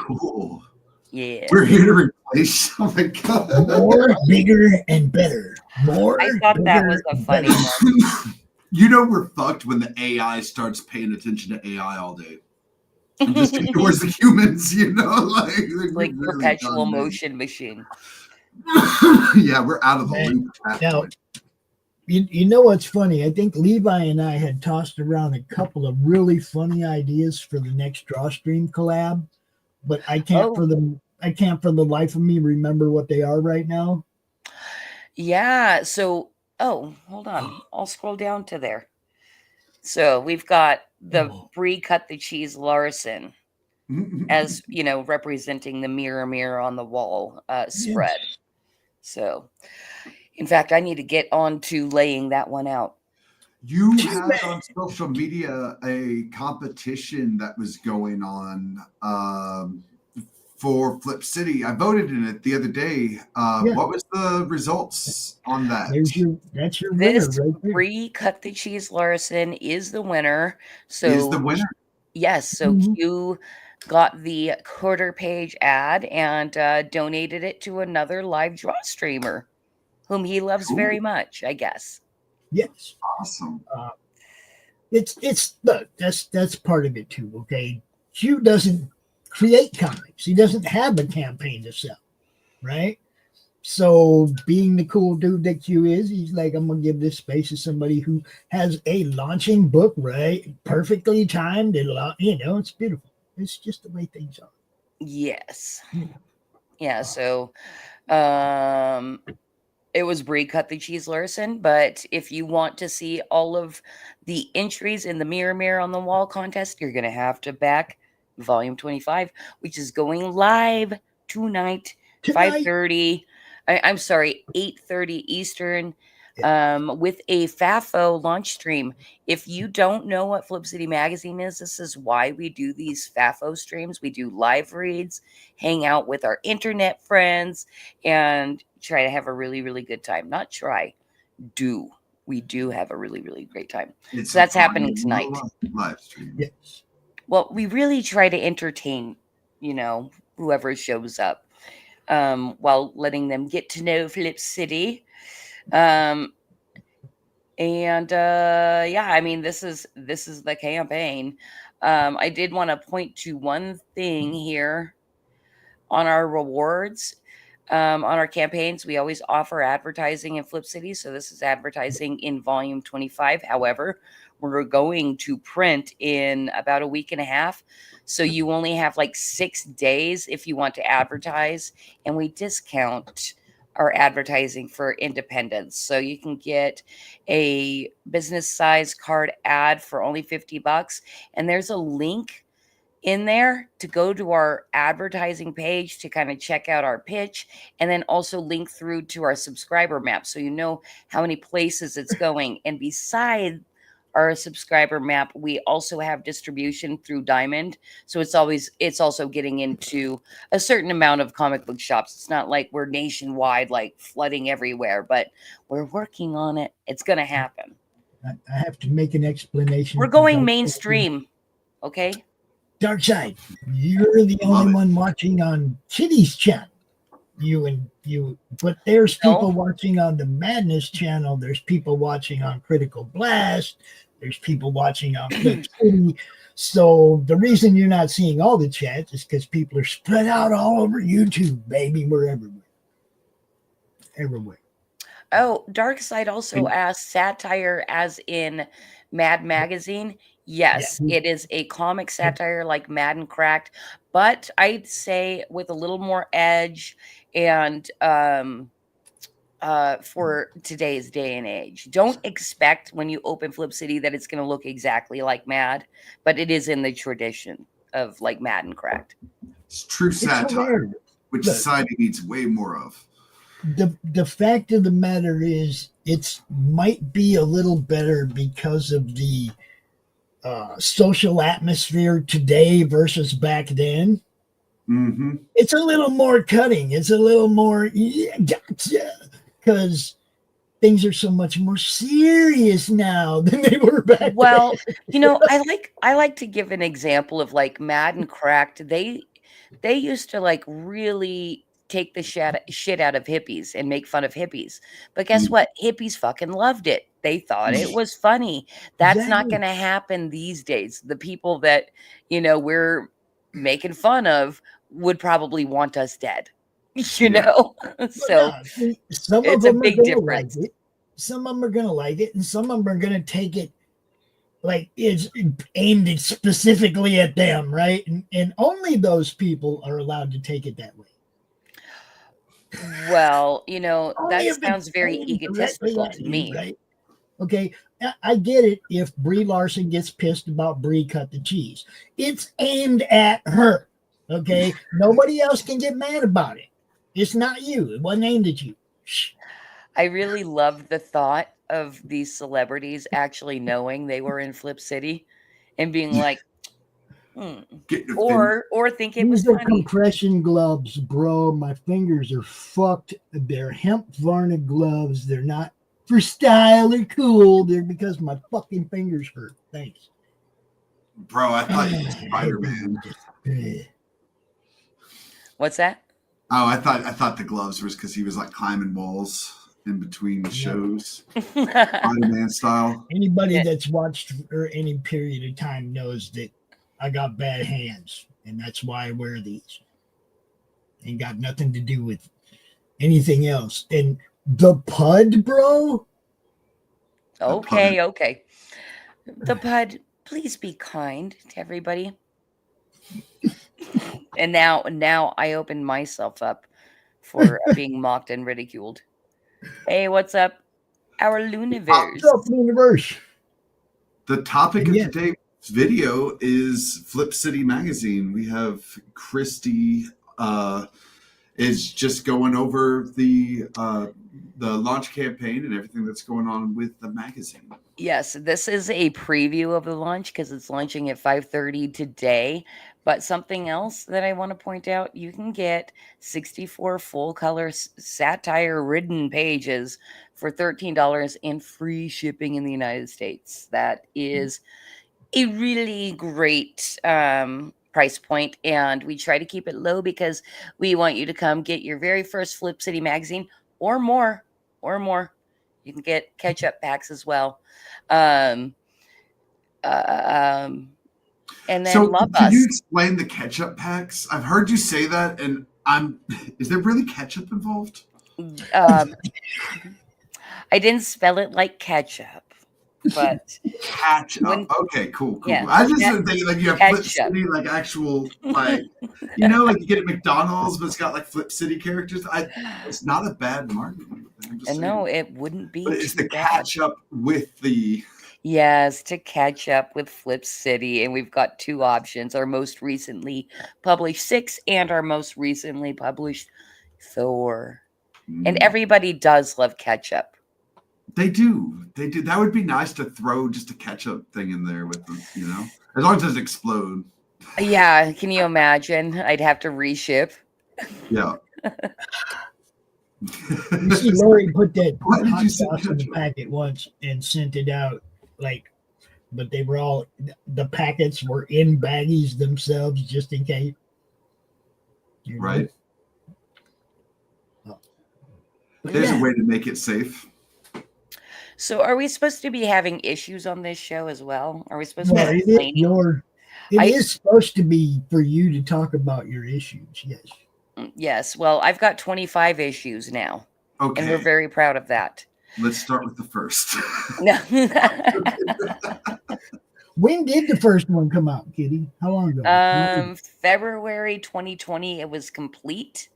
Cool. Yeah. We're here to replace. Oh my god. More, bigger, and better. More. I thought that was a funny one. We're fucked when the AI starts paying attention to AI all day. and just ignores the humans, you know, like Like we're really perpetual done, man. motion machine. Yeah, we're out of the Man, loop at that now, point. you know what's funny? I think Levi and I had tossed around a couple of really funny ideas for the next Drawstream collab, but I can't for the life of me remember what they are right now. Yeah. So, oh, hold on. I'll scroll down to there. So we've got the Brie Cut the Cheese Larson as, you know, representing the mirror on the wall spread. Yes. So, in fact, I need to get on to laying that one out. You had on social media a competition that was going on for Flip City. I voted in it the other day. What was the results on that? That's your This winner right there. Brie Cut the Cheese Larson is the winner. So Is the winner? Yes. So Q got the quarter page ad and donated it to another live draw streamer whom he loves very much, I guess. Yes. Awesome. It's look, that's part of it too. Okay, Q doesn't create comics. He doesn't have a campaign to sell, right? So being the cool dude that Q is, he's like, I'm gonna give this space to somebody who has a launching book, right? Perfectly timed. You know, it's beautiful. It's just the way things are. Yes. Yeah. So, it was Brie Cut the Cheese Larson, but if you want to see all of the entries in the Mirror on the Wall contest, you're going to have to back Volume 25, which is going live tonight. 5:30. I'm sorry, 8:30 Eastern, with a FAFO launch stream. If you don't know what Flip City Magazine is, this is why we do these FAFO streams. We do live reads, hang out with our internet friends, and try to have a really, really good time. Not try, do. We do have a really, really great time. So that's happening tonight. Live stream. Yes. Well, we really try to entertain, you know, whoever shows up, while letting them get to know Flip City. Yeah, I mean, this is the campaign. I did want to point to one thing here on our rewards. On our campaigns, we always offer advertising in Flip City. So this is advertising in volume 25. However, we're going to print in about a week and a half. So you only have like 6 days if you want to advertise. And we discount our advertising for independents. So you can get a business size card ad for only $50. And there's a link in there to go to our advertising page to kind of check out our pitch, and then also link through to our subscriber map so you know how many places it's going. And beside our subscriber map, we also have distribution through Diamond. So it's also getting into a certain amount of comic book shops. It's not like we're nationwide, like flooding everywhere, but we're working on it. It's going to happen. I have to make an explanation. We're going mainstream. Okay. Dark Side, you're the only one watching on Kitty's channel. But there's people watching on the Madness channel. There's people watching on Critical Blast. There's people watching on Flip City. So the reason you're not seeing all the chats is because people are spread out all over YouTube, baby. We're everywhere. Everywhere. Oh, Dark Side also asked satire as in Mad Magazine. Yes, it is a comic satire like Mad and Cracked, but I'd say with a little more edge and for today's day and age. Don't expect when you open Flip City that it's going to look exactly like Mad, but it is in the tradition of like Mad and Cracked. It's true satire, which society needs way more of. The fact of the matter is, it might be a little better because of the social atmosphere today versus back then. Mm-hmm. It's a little more cutting. It's a little more because things are so much more serious now than they were back Well, then. you know, I like to give an example of like Mad and Cracked. They used to like really take the shit out of hippies and make fun of hippies. But guess what? Hippies fucking loved it. They thought it was funny. That's not Exactly. going to happen these days. The people that, we're making fun of would probably want us dead, So No, see, some of it's a them are big gonna like difference. it. Some of them are gonna like it, and some of them are gonna take it like it's aimed it specifically at them, right? And only those people are allowed to take it that way. Well, Only that if it's sounds very aimed directly egotistical at to you, me. right? Okay, I get it if Brie Larson gets pissed about Brie cut the cheese. It's aimed at her. Okay, nobody else can get mad about it. It's not you. It wasn't aimed at you. Shh. I really love the thought of these celebrities actually knowing they were in Flip City and being like, Getting offended. or think it was These are funny. compression gloves, bro. My fingers are fucked. They're hemp varnish gloves. They're not for style or cool. They're because my fucking fingers hurt. Thanks. Bro, I thought you were Spider-Man. What's that? Oh, I thought the gloves was because he was like climbing walls in between shows, Spider-Man style. Anybody Yeah. that's watched for any period of time knows that I got bad hands, and that's why I wear these. Ain't got nothing to do with anything else. And the pud, bro. Okay. The Pud, please be kind to everybody. And now I open myself up for being mocked and ridiculed. Hey, what's up? Our Luniverse. What's up, universe? The topic Yeah. of today's video is Flip City Magazine. We have Christy is just going over the launch campaign and everything that's going on with the magazine. Yes, this is a preview of the launch because it's launching at 5:30 today. But something else that I want to point out, you can get 64 full color satire ridden pages for $13 and free shipping in the United States. That is a really great price point, and we try to keep it low because we want you to come get your very first Flip City magazine or more. You can get catch-up packs as well. And then So, love can us. you explain the ketchup packs? I've heard you say that, and is there really ketchup involved? I didn't spell it like ketchup, but Ketchup. When- Okay, cool. Yeah, I just didn't think like you have Flip ketchup. City, like actual, like like you get at McDonald's, but it's got like Flip City characters. It's not a bad marketing. I'm just no, saying. it wouldn't be. But it's too the bad. ketchup with the. Yes, to catch up with Flip City. And we've got two options, our most recently published 6 and our most recently published Thor. And everybody does love ketchup. They do. That would be nice to throw just a ketchup thing in there with them, as long as it doesn't explode. Yeah, can you imagine? I'd have to reship. Yeah. You see, Lori put that Why did hot you say sauce in the ketchup? packet once and sent it out, but they were all the packets were in baggies themselves, just in case. You know? Right. But There's yeah. a way to make it safe. So are we supposed to be having issues on this show as well? Are we supposed to Well, be it is complaining? It is supposed to be for you to talk about your issues. Yes. Yes. Well, I've got 25 issues now. Okay. And we're very proud of that. Let's start with the first. No. When did the first one come out, Kitty? How long ago? February 2020, it was complete.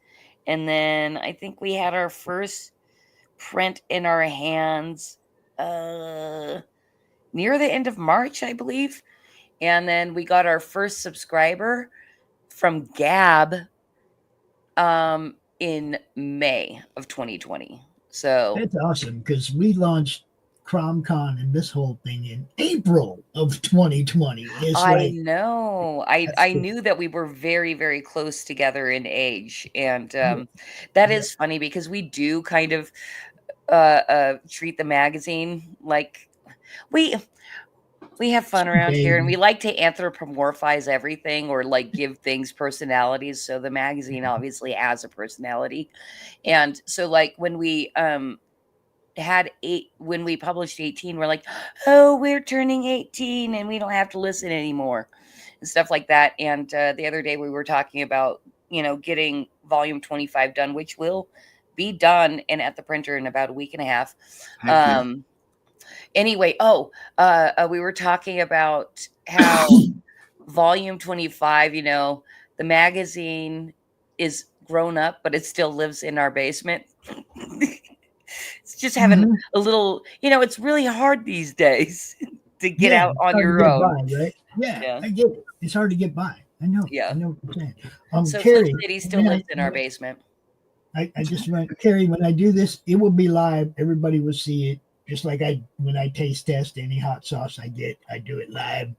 And then I think we had our first print in our hands near the end of March, I believe. And then we got our first subscriber from Gab in May of 2020. So That's awesome because we launched CromCon and this whole thing in April of 2020. It's I know. I cool. knew that we were very, very close together in age. And that is funny because we do kind of treat the magazine like we have fun around here, and we like to anthropomorphize everything or like give things personalities. So the magazine obviously has a personality. And so like when we had when we published 18, we're like, oh, we're turning 18 and we don't have to listen anymore and stuff like that. And the other day we were talking about, getting volume 25 done, which will be done and at the printer in about a week and a half. Heck yeah. Anyway, we were talking about how volume 25, the magazine is grown up, but it still lives in our basement. It's just having a little, it's really hard these days to get out on your own. By, right? Yeah, I get it. It's hard to get by. I know. Yeah. I know what you're saying. So Carrie, Flip City still lives in our basement. I just went, Carrie, when I do this, it will be live. Everybody will see it. Just like when I taste test any hot sauce I get, I do it live.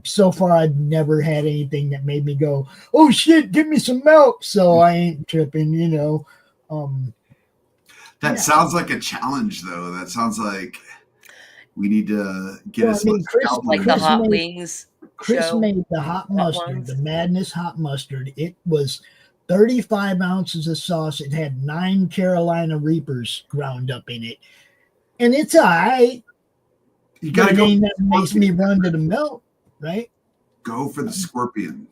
So far, I've never had anything that made me go, oh shit, give me some milk. So I ain't tripping, That sounds like a challenge, though. That sounds like we need to get us like the hot wings. Chris made the hot mustard, the Madness hot mustard. It was 35 ounces of sauce. It had 9 Carolina Reapers ground up in it. And it's all right. You got to go. That makes me run to the milk, right? Go for the scorpion.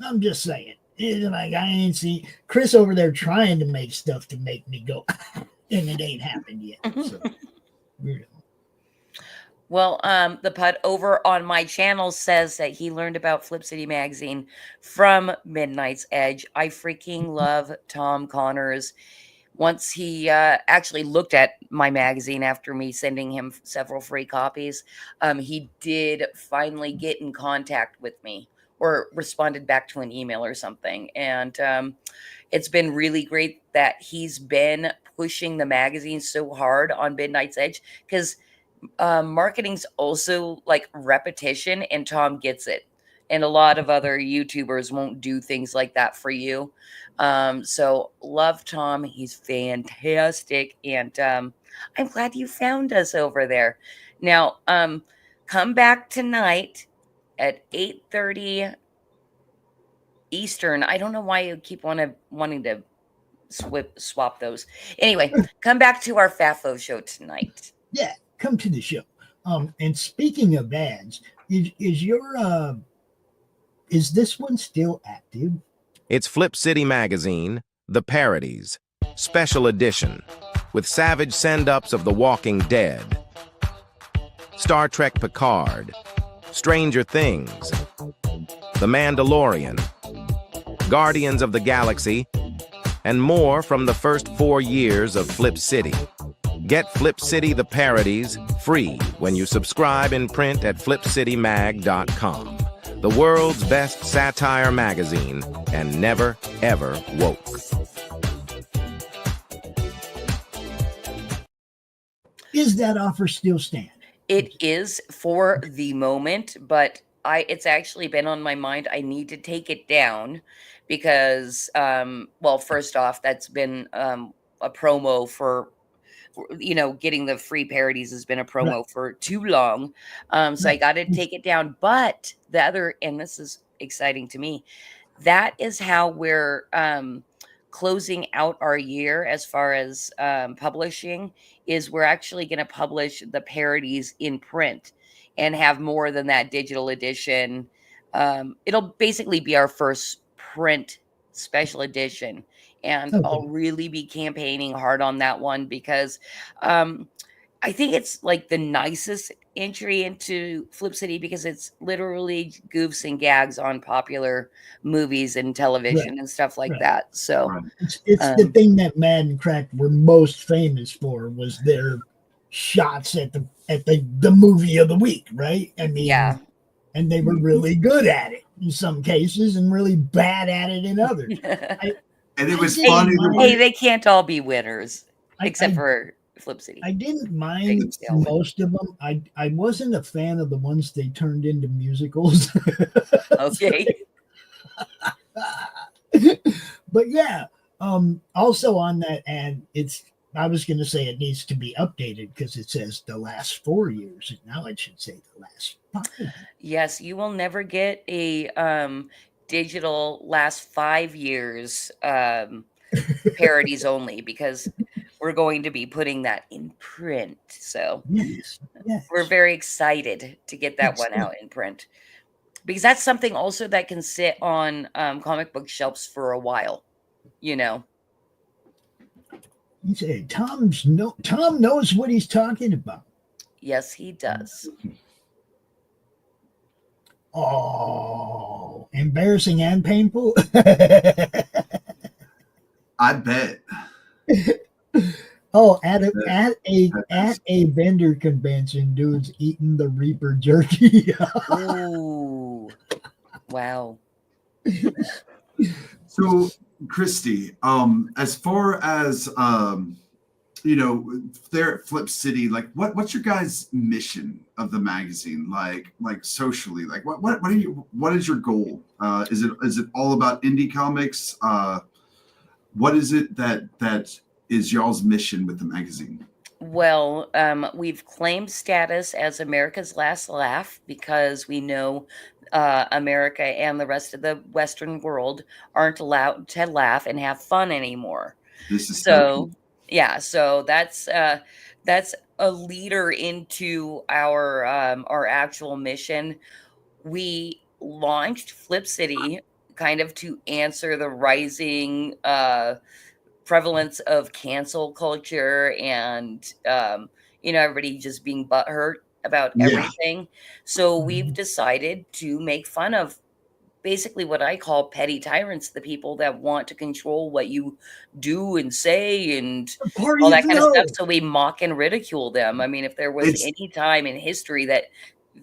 I'm just saying. It's like I ain't see Chris over there trying to make stuff to make me go, and it ain't happened yet. So, weirdo. Well, the Pud over on my channel says that he learned about Flip City Magazine from Midnight's Edge. I freaking love Tom Connors. Once he actually looked at my magazine after me sending him several free copies, he did finally get in contact with me or responded back to an email or something. And it's been really great that he's been pushing the magazine so hard on Midnight's Edge, because marketing's also like repetition, and Tom gets it. And a lot of other YouTubers won't do things like that for you. So love Tom. He's fantastic. And I'm glad you found us over there. Now, come back tonight at 8:30 Eastern. I don't know why you keep wanting to swap those. Anyway, come back to our FAFO show tonight. Yeah, come to the show. And speaking of ads, is this one still active? It's Flip City Magazine, The Parodies, Special Edition, with savage send-ups of The Walking Dead, Star Trek Picard, Stranger Things, The Mandalorian, Guardians of the Galaxy, and more from the first 4 years of Flip City. Get Flip City The Parodies free when you subscribe in print at flipcitymag.com. The world's best satire magazine, and never, ever woke. Is that offer still stand? It is for the moment, but it's actually been on my mind. I need to take it down because, well, first off, that's been a promo for, getting the free parodies has been a promo for too long. So I got to take it down. But the other, and this is exciting to me, that is how we're closing out our year as far as publishing, is we're actually going to publish the parodies in print and have more than that digital edition. It'll basically be our first print special edition. And I'll really be campaigning hard on that one because I think it's like the nicest entry into Flip City because it's literally goofs and gags on popular movies and television and stuff like that. So it's the thing that Mad and Cracked were most famous for, was their shots at the movie of the week, right? I mean, and they were really good at it in some cases and really bad at it in others. And it was funny. Hey, they can't all be winners, except for Flip City. I didn't mind most of them. I wasn't a fan of the ones they turned into musicals. Okay. But yeah, also on that ad, I was going to say it needs to be updated because it says the last 4 years, and now it should say the last 5. Yes, you will never get a digital last 5 years parodies only, because we're going to be putting that in print. So Yes. we're very excited to get that one out in print, because that's something also that can sit on comic book shelves for a while, you know. You say Tom knows what he's talking about. Yes, he does. Oh, embarrassing and painful. I bet. Oh, at a vendor convention, dudes eating the Reaper jerky. Ooh, wow. So, Christy, as far as there at Flip City, like what's your guys' mission of the magazine? Like socially, like what is your goal? Is it all about indie comics? What is it that is y'all's mission with the magazine? Well, we've claimed status as America's Last Laugh because we know America and the rest of the Western world aren't allowed to laugh and have fun anymore. This is so yeah. So that's a leader into our actual mission. We launched Flip City kind of to answer the rising prevalence of cancel culture and everybody just being butthurt about everything. So we've decided to make fun of basically what I call petty tyrants, the people that want to control what you do and say and all that kind of stuff. So we mock and ridicule them. I mean, if there was any time in history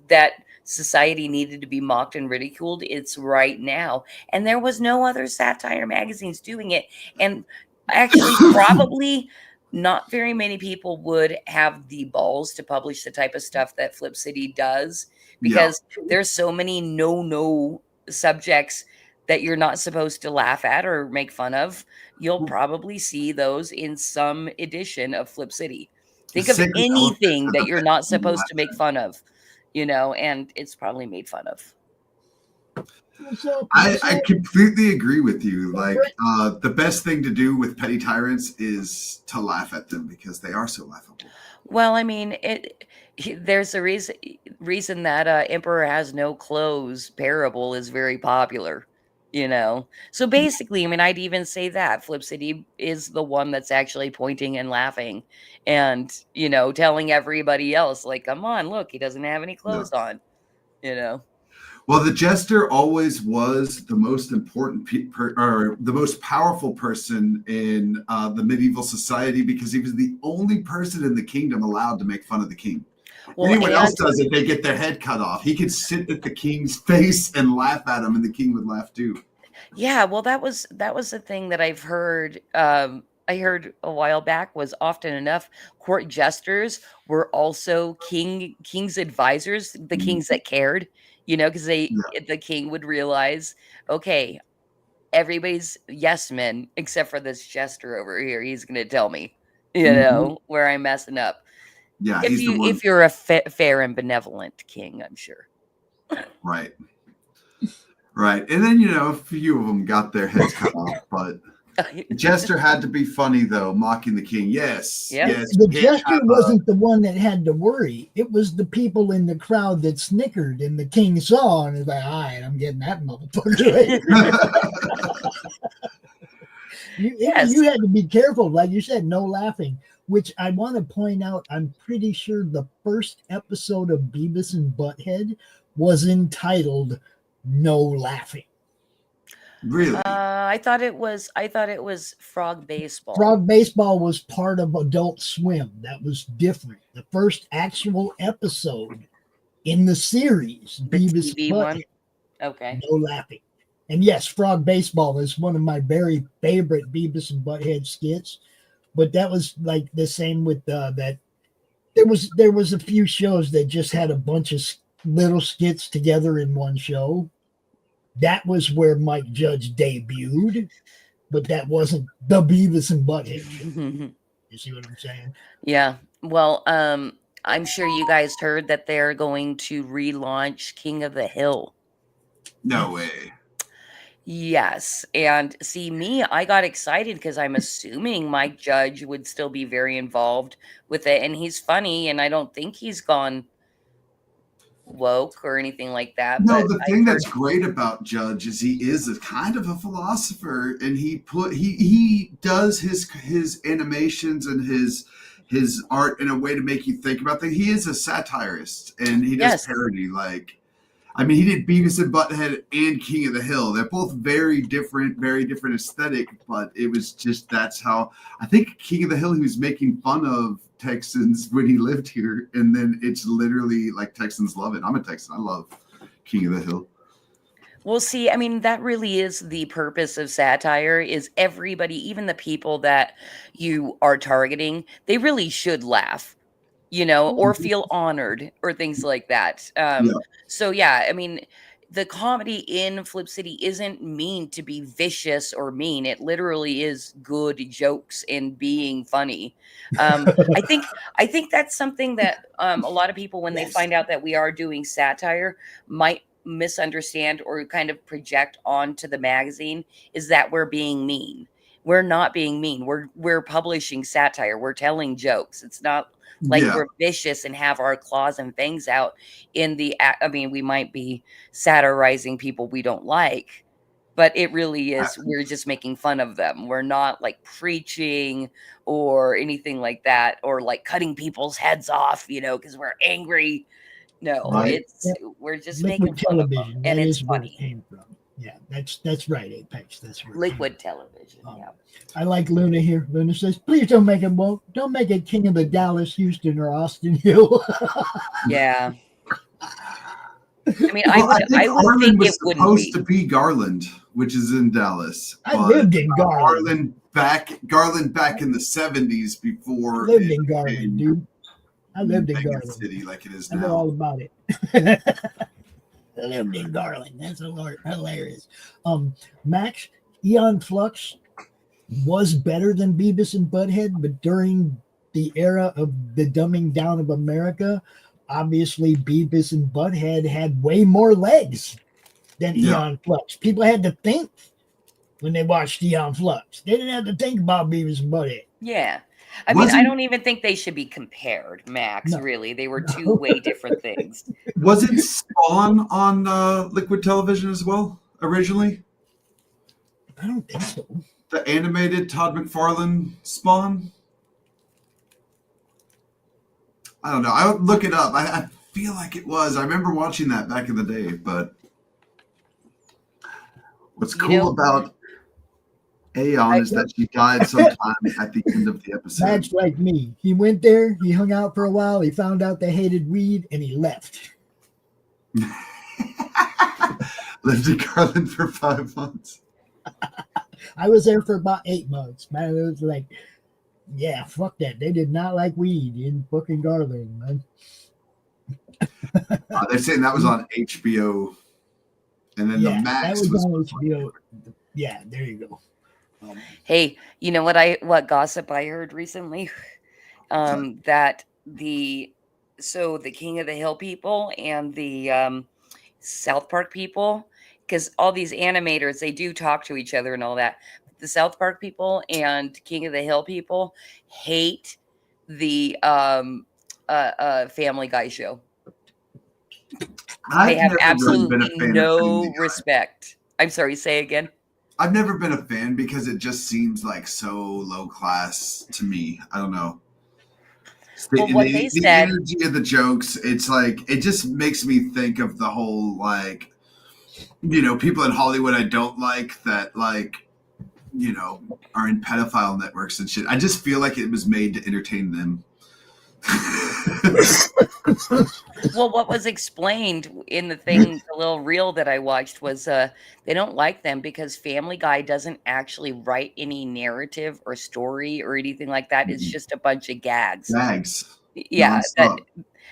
that society needed to be mocked and ridiculed, it's right now. And there was no other satire magazines doing it. And actually, probably not very many people would have the balls to publish the type of stuff that Flip City does, because there's so many no subjects that you're not supposed to laugh at or make fun of. You'll probably see those in some edition of Flip City. Think of anything that you're not supposed to make fun of, and it's probably made fun of. I completely agree with you. Like, the best thing to do with petty tyrants is to laugh at them because they are so laughable. Well, I mean, there's a reason that Emperor Has No Clothes parable is very popular, So basically, I mean, I'd even say that Flip City is the one that's actually pointing and laughing and, telling everybody else, like, come on, look, he doesn't have any clothes on, Well, the jester always was the most important or the most powerful person in the medieval society because he was the only person in the kingdom allowed to make fun of the king. Well, anyone else does it, they get their head cut off. He could sit at the king's face and laugh at him, and the king would laugh too. Yeah, well, that was the thing that I've heard. I heard a while back was often enough court jesters were also king's advisors, the kings that cared. Because the king would realize, okay, everybody's yes men except for this jester over here. He's going to tell me, where I'm messing up. Yeah, if you're a fair and benevolent king, I'm sure. Right. And then a few of them got their heads cut off, but jester had to be funny though, mocking the king. Yes. The jester wasn't the one that had to worry. It was the people in the crowd that snickered, and the king saw and was like, "All right, I'm getting that motherfucker." You had to be careful, like you said, no laughing. Which I want to point out. I'm pretty sure the first episode of Beavis and Butthead was entitled "No Laughing." Really? I thought it was Frog Baseball. Frog Baseball was part of Adult Swim. That was different. The first actual episode in the series, Beavis and Butthead. Okay. No laughing. And yes, Frog Baseball is one of my very favorite Beavis and Butthead skits. But that was like the same with that. There was a few shows that just had a bunch of little skits together in one show. That was where Mike Judge debuted, but that wasn't the Beavis and Butthead. You see what I'm saying? Yeah. Well, I'm sure you guys heard that they're going to relaunch King of the Hill. No way. Yes. And see, me, I got excited because I'm assuming Mike Judge would still be very involved with it. And he's funny, and I don't think he's gone woke or anything like that. No, But the I've thing heard, that's great about Judge is he is a kind of a philosopher, and he does his animations and his art in a way to make you think about things. He is a satirist, and he does yes. parody. Like, I mean, he did Beavis and Butthead and King of the Hill. They're both very different aesthetic, but it was just that's how I think King of the Hill. He was making fun of Texans when he lived here, and then it's literally like Texans love it. I'm a Texan. I love King of the Hill. Well, see, I mean, that really is the purpose of satire is everybody, even the people that you are targeting, they really should laugh, or feel honored or things like that. Yeah. So yeah, I mean, the comedy in Flip City isn't mean to be vicious or mean. It literally is good jokes and being funny. Um, I think that's something that a lot of people, when they Yes. find out that we are doing satire, might misunderstand or kind of project onto the magazine is that we're being mean. We're not being mean. We're publishing satire. We're telling jokes. It's not like Yeah. we're vicious and have our claws and fangs out in the I mean, we might be satirizing people we don't like, but it really is we're just making fun of them. We're not like preaching or anything like that, or like cutting people's heads off, because we're angry. No, Right. we're just making Liquid fun of them, television. and That it's is where it funny. came from. Yeah, that's right, Apex. That's where it came Liquid television. Um, Yeah. I like Luna here. Luna says, please don't make it woke. Don't make it King of the Dallas, Houston, or Austin Hill. Yeah. I mean, Well, I I think would Garland think was it wouldn't supposed be. to be Garland, which is in Dallas. I but, lived in Garland. Garland back in the 70s I before lived it in Garland, became dude. I lived in mega Garland. city like it is I know now. all about it. I lived in Garland. That's hilarious. Max, Eon Flux was better than Beavis and Butthead, but during the era of the dumbing down of America, obviously Beavis and Butthead had way more legs than Yeah. Eon Flux. People had to think when they watched Eon Flux. They didn't have to think about Beavis and Butthead. Yeah. I mean, I Wasn't don't even think they should be compared, Max, No. really. They were two way different things. wasn't Spawn on Liquid Television as well originally? I don't think so. The animated Todd McFarlane Spawn? I don't know. I would look it up. I feel like it was. I remember watching that back in the day, but what's You cool know, about Aeon is that she died sometime at the end of the episode. Max like me. He went there, he hung out for a while, he found out they hated weed, and he left. Lived in Garland for 5 months. I was there for about 8 months, man. It was like, yeah, fuck that. They did not like weed in fucking Garland, man. They're saying that was on HBO, and then Yeah, the Max that was on was HBO. Yeah, there you go. hey, you know what gossip I heard recently? That the King of the Hill people and the South Park people, because all these animators, they do talk to each other and all that. The South Park people and King of the Hill people hate the Family Guy show. I've They have never really been a absolutely fan of no Family Guy. respect. I'm sorry, say again. I've never been a fan because it just seems like so low class to me. I don't know. Well, what they The said, energy of the jokes, it's like it just makes me think of the whole like, people in Hollywood I don't like that like, are in pedophile networks and shit. I just feel like it was made to entertain them. well, what was explained in the thing, the little reel that I watched was they don't like them because Family Guy doesn't actually write any narrative or story or anything like that. It's just a bunch of gags. Gags. Yeah, Nonstop.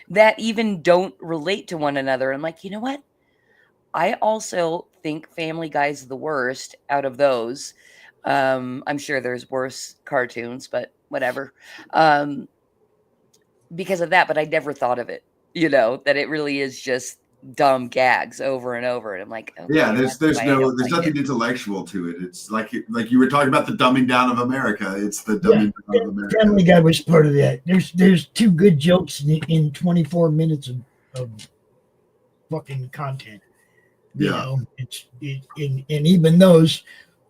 that even don't relate to one another. I'm like, you know what? I also think Family Guy's the worst out of those. I'm sure there's worse cartoons, but whatever. Because of that, but I never thought of it, that it really is just dumb gags over and over. And I'm like, okay, Yeah, there's that's why I don't like nothing it. intellectual to it. It's like you were talking about the dumbing down of America. It's the dumbing down of America. Family Guy was part of that. There's 2 good jokes in 24 minutes of fucking content. You know, and even those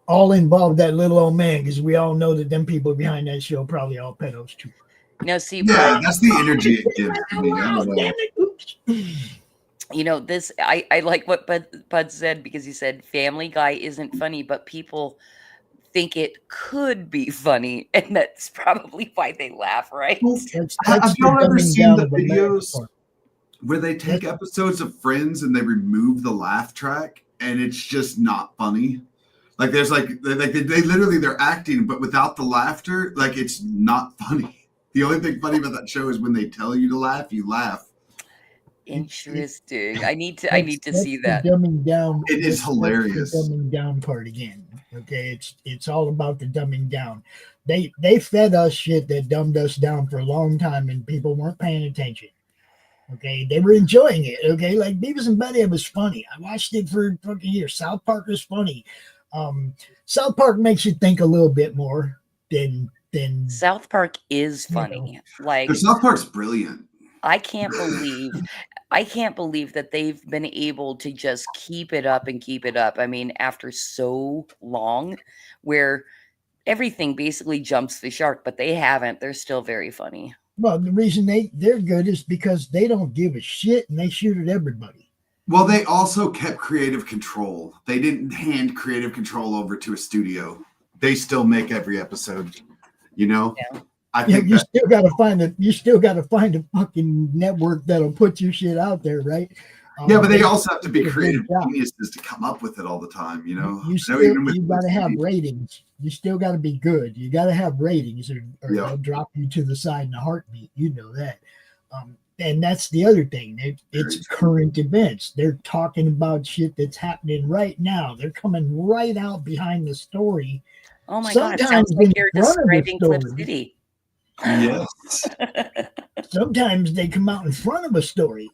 all involve that little old man, because we all know that them people behind that show probably all pedos too. No, see, Yeah, that's the energy it gives to me. I don't know. Damn it. Oops. you know, this I like what Bud said, because he said Family Guy isn't funny, but people think it could be funny, and that's probably why they laugh, right? Have y'all ever seen the videos where they take episodes of Friends and they remove the laugh track, and it's just not funny? Like there's like they literally they're acting, but without the laughter, like it's not funny. The only thing funny about that show is when they tell you to laugh, you laugh. Interesting. I need to see that. Dumbing down. It is hilarious. The dumbing down part again. Okay, it's all about the dumbing down. They fed us shit that dumbed us down for a long time, and people weren't paying attention. Okay, they were enjoying it. Okay, like Beavis and Butthead was funny. I watched it for fucking years. South Park was funny. South Park makes you think a little bit more than South Park is funny. Like But South Park's brilliant. I can't believe that they've been able to just keep it up and keep it up. I mean, after so long, where everything basically jumps the shark, but they haven't. They're still very funny. Well, the reason they're good is because they don't give a shit and they shoot at everybody. Well, they also kept creative control. They didn't hand creative control over to a studio. They still make every episode. You know, Yeah. I think You that, still gotta find a fucking network that'll put your shit out there, right? yeah, but they also have to be did a good creative job. geniuses to come up with it all the time. You know, You So even with- gotta have ratings. You still gotta be good. You gotta have ratings, or Yeah. they'll drop you to the side in a heartbeat. You know that. And that's the other thing. It's current events. They're talking about shit that's happening right now. They're coming right out behind the story. Oh my God, it sounds Sometimes like in you're front of the describing Clip story. City. Yes, Sometimes they come out in front of a story.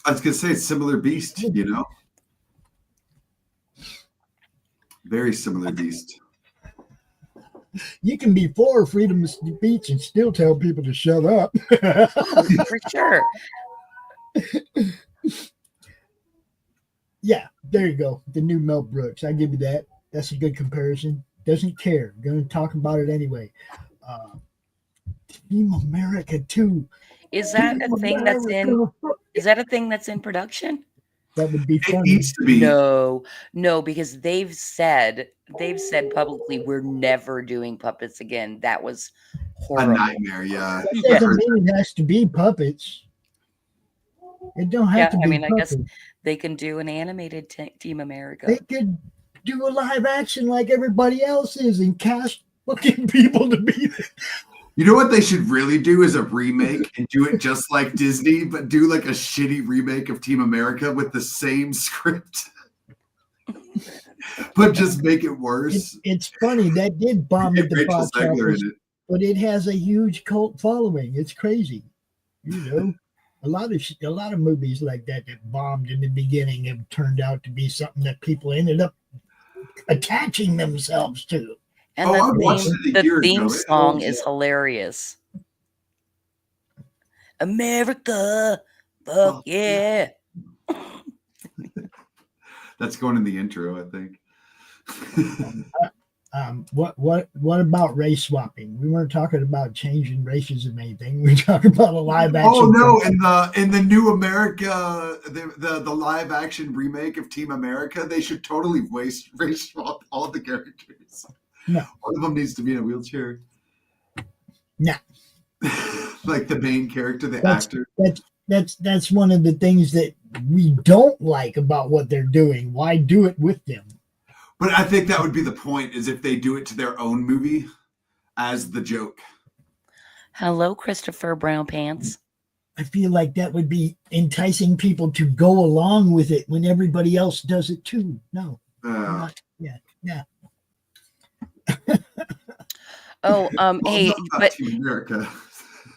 I was gonna say it's similar beast. You know, very similar beast. You can be for freedom of speech and still tell people to shut up. For sure. Yeah, there you go. The new Mel Brooks. I give you that. That's a good comparison. Doesn't care. Going to talk about it anyway. Team America 2. Is that a thing that's in? Is that a thing that's in production? That would be It fun. needs to be. No, because they've said publicly we're never doing puppets again. That was A horrible. nightmare. Yeah. It doesn't mean it has to be puppets. It don't have Yeah, to be I mean, I puppets. guess they can do an animated Team America. They could do a live action like everybody else is and cast fucking people to be there. You know what they should really do is a remake and do it just like Disney, but do like a shitty remake of Team America with the same script, but just make it worse. It's funny. That did bomb at Get the Rachel box Zegler office, in it. but it has a huge cult following. It's crazy. You know, a lot of movies like that bombed in the beginning have turned out to be something that people ended up attaching themselves to. And I watched it a year the theme ago. It song holds is up. hilarious. America, fuck Oh, yeah. That's going in the intro, I think. What about race swapping? We weren't talking about changing races or anything. We were talking about a live action. Oh no! In the new America, the live action remake of Team America, they should totally race swap all the characters. No. One of them needs to be in a wheelchair. No. Like the main character, the That's- actor. That's one of the things that we don't like about what they're doing. Why do it with them? But I think that would be the point, is if they do it to their own movie as the joke. Hello, Christopher Brown Pants. I feel like that would be enticing people to go along with it when everybody else does it too. No, not, yeah. Oh, Well, hey, enough about but Team America.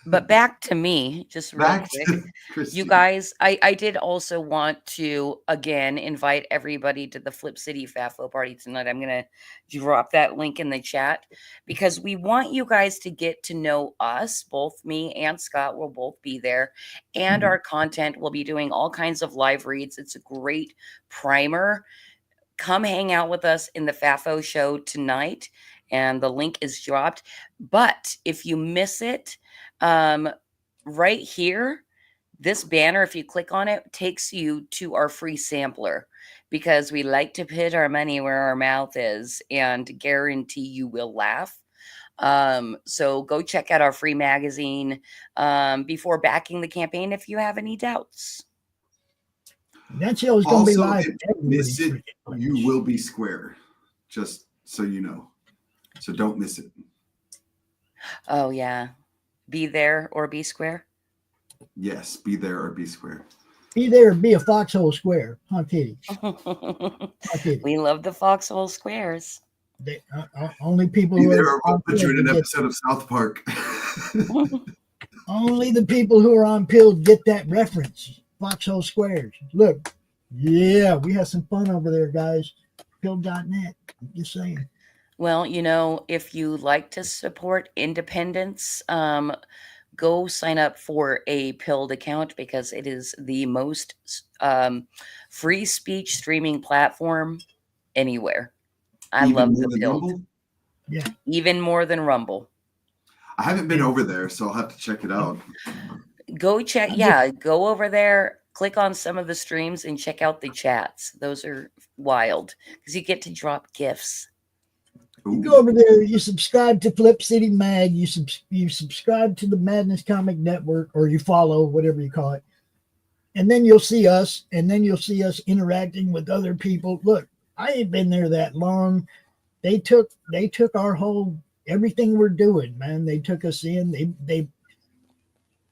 But back to me, just real Back quick. to You Christine. guys, I did also want to again invite everybody to the Flip City FAFO party tonight. I'm gonna drop that link in the chat because we want you guys to get to know us. Both me and Scott will both be there, and our content will be doing all kinds of live reads. It's a great primer. Come hang out with us in the FAFO show tonight, and the link is dropped. But if you miss it, right here, this banner, if you click on it, takes you to our free sampler because we like to put our money where our mouth is and guarantee you will laugh. So go check out our free magazine before backing the campaign if you have any doubts. That show is going to be Also, live. if you miss it, you will be square. Just so you know. So don't miss it. Oh, yeah. Be there or be square. Yes, be there or be square. Be there, be a foxhole square. Huh, Kitty? Huh, Kitty? We love the foxhole squares. Only people Be who there are or we'll on put you in an Pilled episode of South Park. only the people who are on Pilled get that reference. Foxhole squares. Look, yeah, we had some fun over there, guys. Pilled.net. I'm just saying. Well, you know, if you like to support independence, go sign up for a Pilled account because it is the most free speech streaming platform anywhere. I Even love more the than Pilled. Rumble? Yeah. Even more than Rumble. I haven't been over there, so I'll have to check it out. Go check. Yeah, go over there, click on some of the streams and check out the chats. Those are wild because you get to drop gifts. You go over there, you subscribe to Flip City Mag, you subscribe to the Madness Comic Network, or you follow, whatever you call it. And then you'll see us, interacting with other people. Look, I ain't been there that long. They took our whole everything we're doing, man. They took us in. They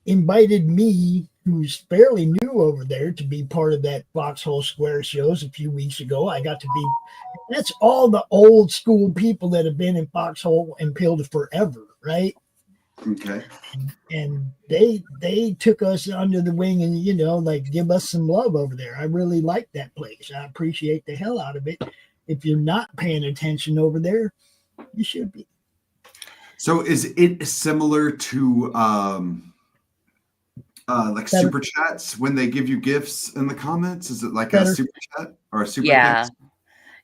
invited me, who's fairly new over there, to be part of that Foxhole Square shows a few weeks ago. I got to be. That's all the old school people that have been in Foxhole and Pilled forever, right? Okay. And they took us under the wing and, you know, like, give us some love over there. I really like that place. I appreciate the hell out of it. If you're not paying attention over there, you should be. So is it similar to like super chats when they give you gifts in the comments? Is it like a super chat or a super thanks?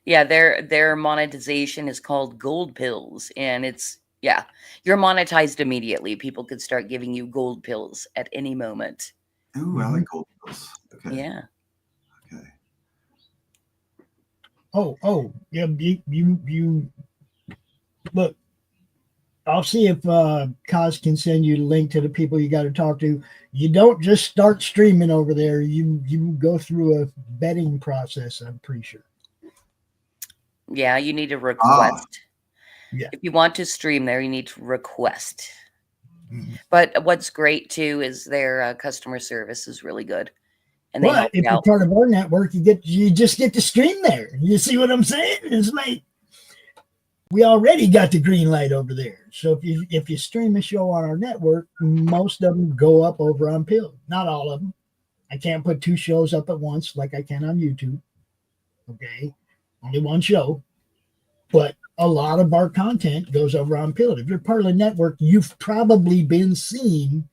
Yeah, their monetization is called Gold Pills, and it's you're monetized immediately. People could start giving you gold pills at any moment. Ooh, I like gold pills. Okay. Yeah. Okay. Oh, yeah. You look. I'll see if Kaz can send you the link to the people you got to talk to. You don't just start streaming over there. You go through a vetting process, I'm pretty sure. Yeah, you need to request. Yeah. If you want to stream there, you need to request. But what's great too is their customer service is really good. And they help if you out. you're part of our network, you just get to stream there. You see what I'm saying? It's like we already got the green light over there. So if you stream a show on our network, most of them go up over on Pilled. Not all of them. I can't put 2 shows up at once like I can on YouTube. Okay. Only 1 show. But a lot of our content goes over on Pilled. If you're part of the network, you've probably been seen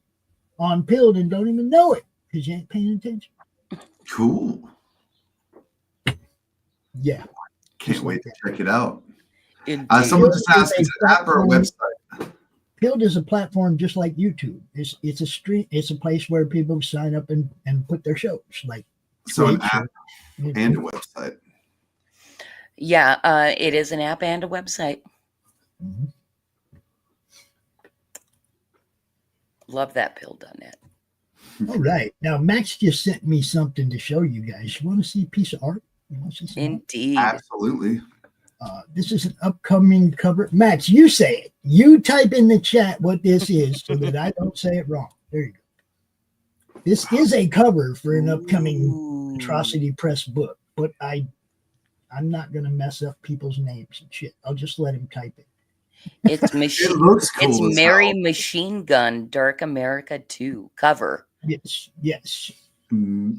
on Pilled and don't even know it because you ain't paying attention. Cool. Yeah. Can't wait to check it out. Pilled Someone just asked, is is it an app or a website? Pilled is a platform just like YouTube. It's a stream. It's a place where people sign up and put their shows. Like So an Twitch app and a website. Yeah, it is an app and a website. Mm-hmm. Love that Pilled.net. All right. Now, Max just sent me something to show you guys. You want to see a piece of art? You want to see some art? Indeed. Absolutely. This is an upcoming cover. Max, you say it. You type in the chat what this is so that I don't say it wrong. There you go. This is a cover for an upcoming Atrocity Press book, but I'm not going to mess up people's names and shit. I'll just let him type it. It's It looks cool. It's as Mary hell. Machine Gun Dark America 2 cover. Yes. Mary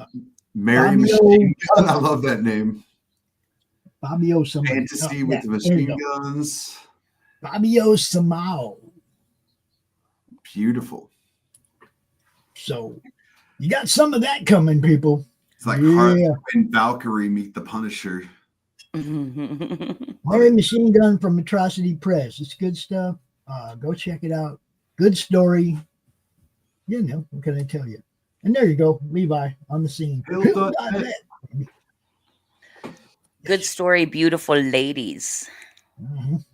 Fabio- Machine Gun. I love that name. Fabio somebody. Fantasy Oh, with the there you machine go. guns. Fabio Samao. Beautiful. So you got some of that coming, people. It's like Yeah. Harley and Valkyrie meet the Punisher. Mary Machine Gun from Atrocity Press. It's good stuff. Go check it out. Good story. You know, what can I tell you? And there you go, Levi on the scene. Hill.net. Good story, beautiful ladies. Mhm.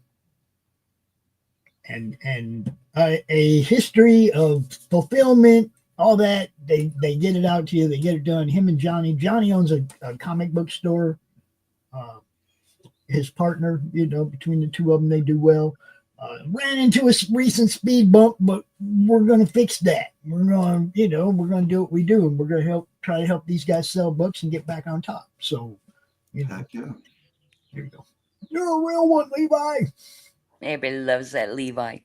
And a history of fulfillment, all that. They get it out to you. They get it done. Him and Johnny owns a comic book store. His partner, you know, between the two of them, they do well. Ran into a recent speed bump, but we're going to fix that. We're going to do what we do, and we're going to try to help these guys sell books and get back on top. So, you know, Heck yeah. here you go. You're a real one, Levi. Everybody loves that Levi.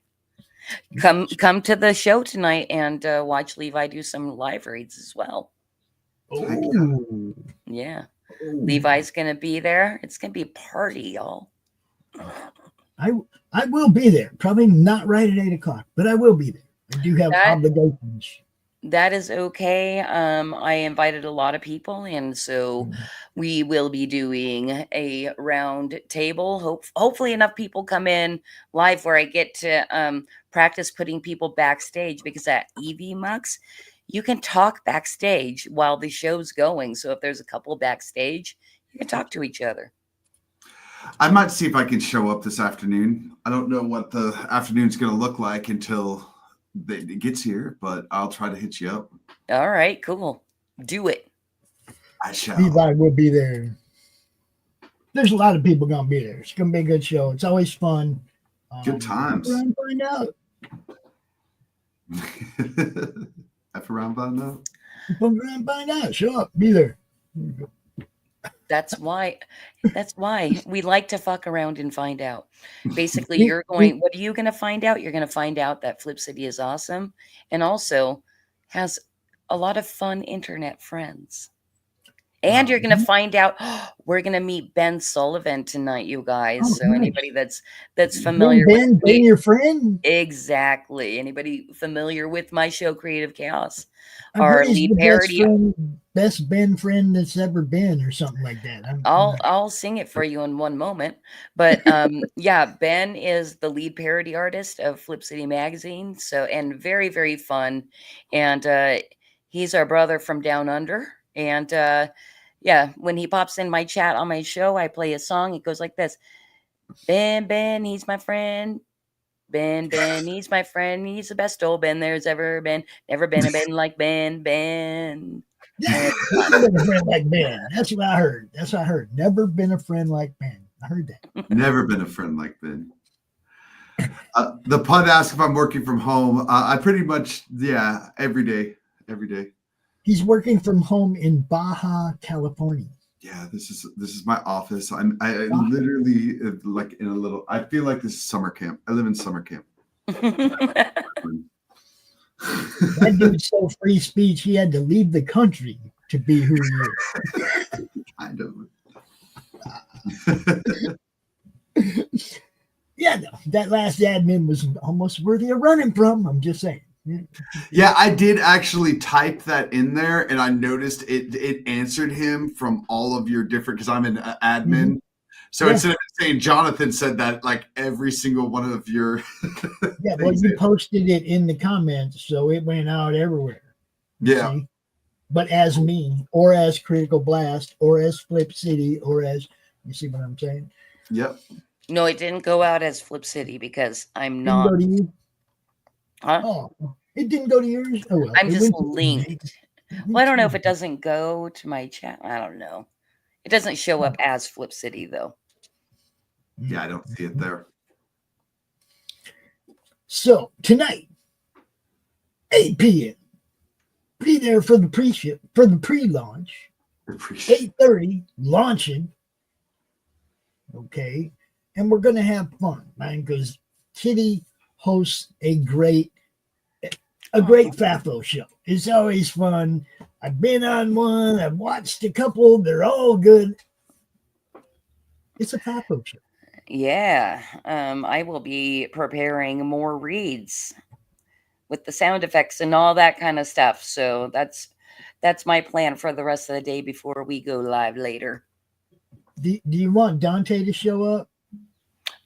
Come to the show tonight and watch Levi do some live reads as well. Oh, Yeah. Levi's gonna be there. It's gonna be a party, y'all. I will be there. Probably not right at 8:00, but I will be there. I do have obligations. That is okay. I invited a lot of people, and so we will be doing a round table. Hopefully enough people come in live where I get to practice putting people backstage, because at EV Mux, you can talk backstage while the show's going. So if there's a couple backstage, you can talk to each other. I might see if I can show up this afternoon. I don't know what the afternoon's going to look like until it gets here, but I'll try to hit you up. All right, cool. Do it. I shall. Levi will be there. There's a lot of people going to be there. It's going to be a good show. It's always fun. Good times. Find out. F around by now. Find out. Show up. Be there. That's why we like to fuck around and find out. Basically, what are you going to find out? You're going to find out that Flip City is awesome and also has a lot of fun internet friends. And you're going to find out we're going to meet Ben Sullivan tonight, you guys. Oh, so nice. Anybody that's familiar Ben, with your friend? Exactly. Anybody familiar with my show, Creative Chaos? I've Our heard he's lead the parody. best Ben friend that's ever been, or something like that. I'll sing it for you in one moment. But yeah, Ben is the lead parody artist of Flip City Magazine. And very, very fun. And he's our brother from down under. And yeah, when he pops in my chat on my show, I play a song. It goes like this. Ben, he's my friend. Ben, he's my friend. He's the best old Ben there's ever been. Never been a Ben like Ben. Never been a friend like Ben. That's what I heard. Never been a friend like Ben. I heard that. Never been a friend like Ben. The pun asks if I'm working from home. I pretty much, yeah, every day. He's working from home in Baja, California. Yeah, this is my office. I literally like in a little. I feel like this is summer camp. I live in summer camp. That dude's so free speech. He had to leave the country to be who he is. Kind of. Yeah, no, that last admin was almost worthy of running from. I'm just saying. Yeah, I did actually type that in there, and I noticed it answered him from all of your different, because I'm an admin. Mm-hmm. So instead of saying Jonathan said that, like every single one of your yeah, well, you posted it in the comments, so it went out everywhere. Yeah. See? But as me, or as Critical Blast, or as Flip City, or as, you see what I'm saying? Yep. No, it didn't go out as Flip City because I'm Didn't not. go to you? Huh? Oh, it didn't go to yours? Oh, well. I'm It just went to- linked. Well, I don't know if it doesn't go to my chat. I don't know. It doesn't show up as Flip City though. Yeah, I don't see it there. So tonight, 8 p.m. Be there for the pre-launch. 8:30 launching. Okay, and we're gonna have fun, man, because Kitty hosts a great FAFO show. It's always fun. I've been on one. I've watched a couple. They're all good. It's a FAFO show. Yeah. I will be preparing more reads with the sound effects and all that kind of stuff. So that's my plan for the rest of the day before we go live later. Do you want Dante to show up?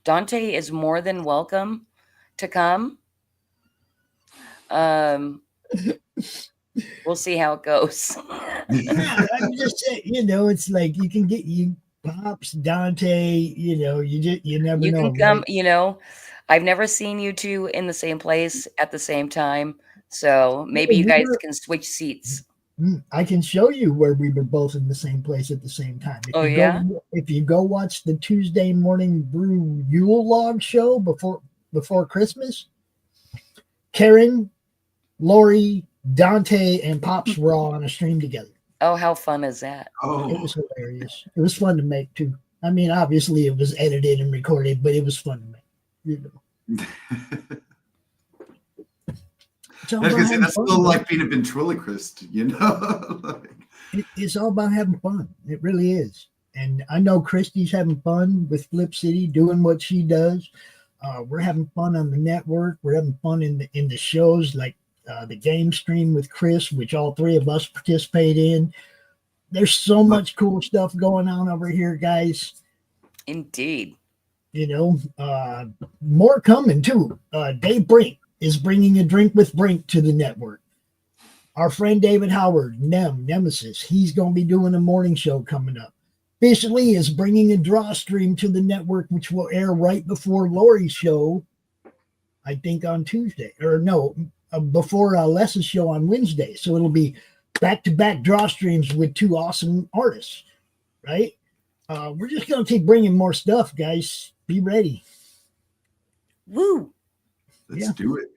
Dante is more than welcome to come. We'll see how it goes. Yeah, I'm just saying, it's like you can get you Pops, Dante, you never You know. can come, right? I've never seen you two in the same place at the same time. So maybe you guys can switch seats. I can show you where we were both in the same place at the same time. If you go watch the Tuesday Morning Brew Yule Log show before Christmas, Karen, Lori, Dante, and Pops were all on a stream together. Oh, how fun is that? Oh, It was hilarious. It was fun to make too. I mean, obviously it was edited and recorded, but it was fun to make. That's a little like being a ventriloquist, It's all about having fun. It really is. And I know Christy's having fun with Flip City, doing what she does. We're having fun on the network. We're having fun in the shows like the game stream with Chris, which all three of us participate in. There's so much cool stuff going on over here, guys. Indeed. More coming too. Dave Brink is bringing a Drink with Brink to the network. Our friend David Howard, Nemesis, he's going to be doing a morning show coming up. Fish Lee is bringing a draw stream to the network, which will air right before Lori's show, I think on Tuesday. Or no, before Les's show on Wednesday. So it'll be back-to-back draw streams with two awesome artists, right? We're just going to keep bringing more stuff, guys. Be ready. Woo! Let's do it.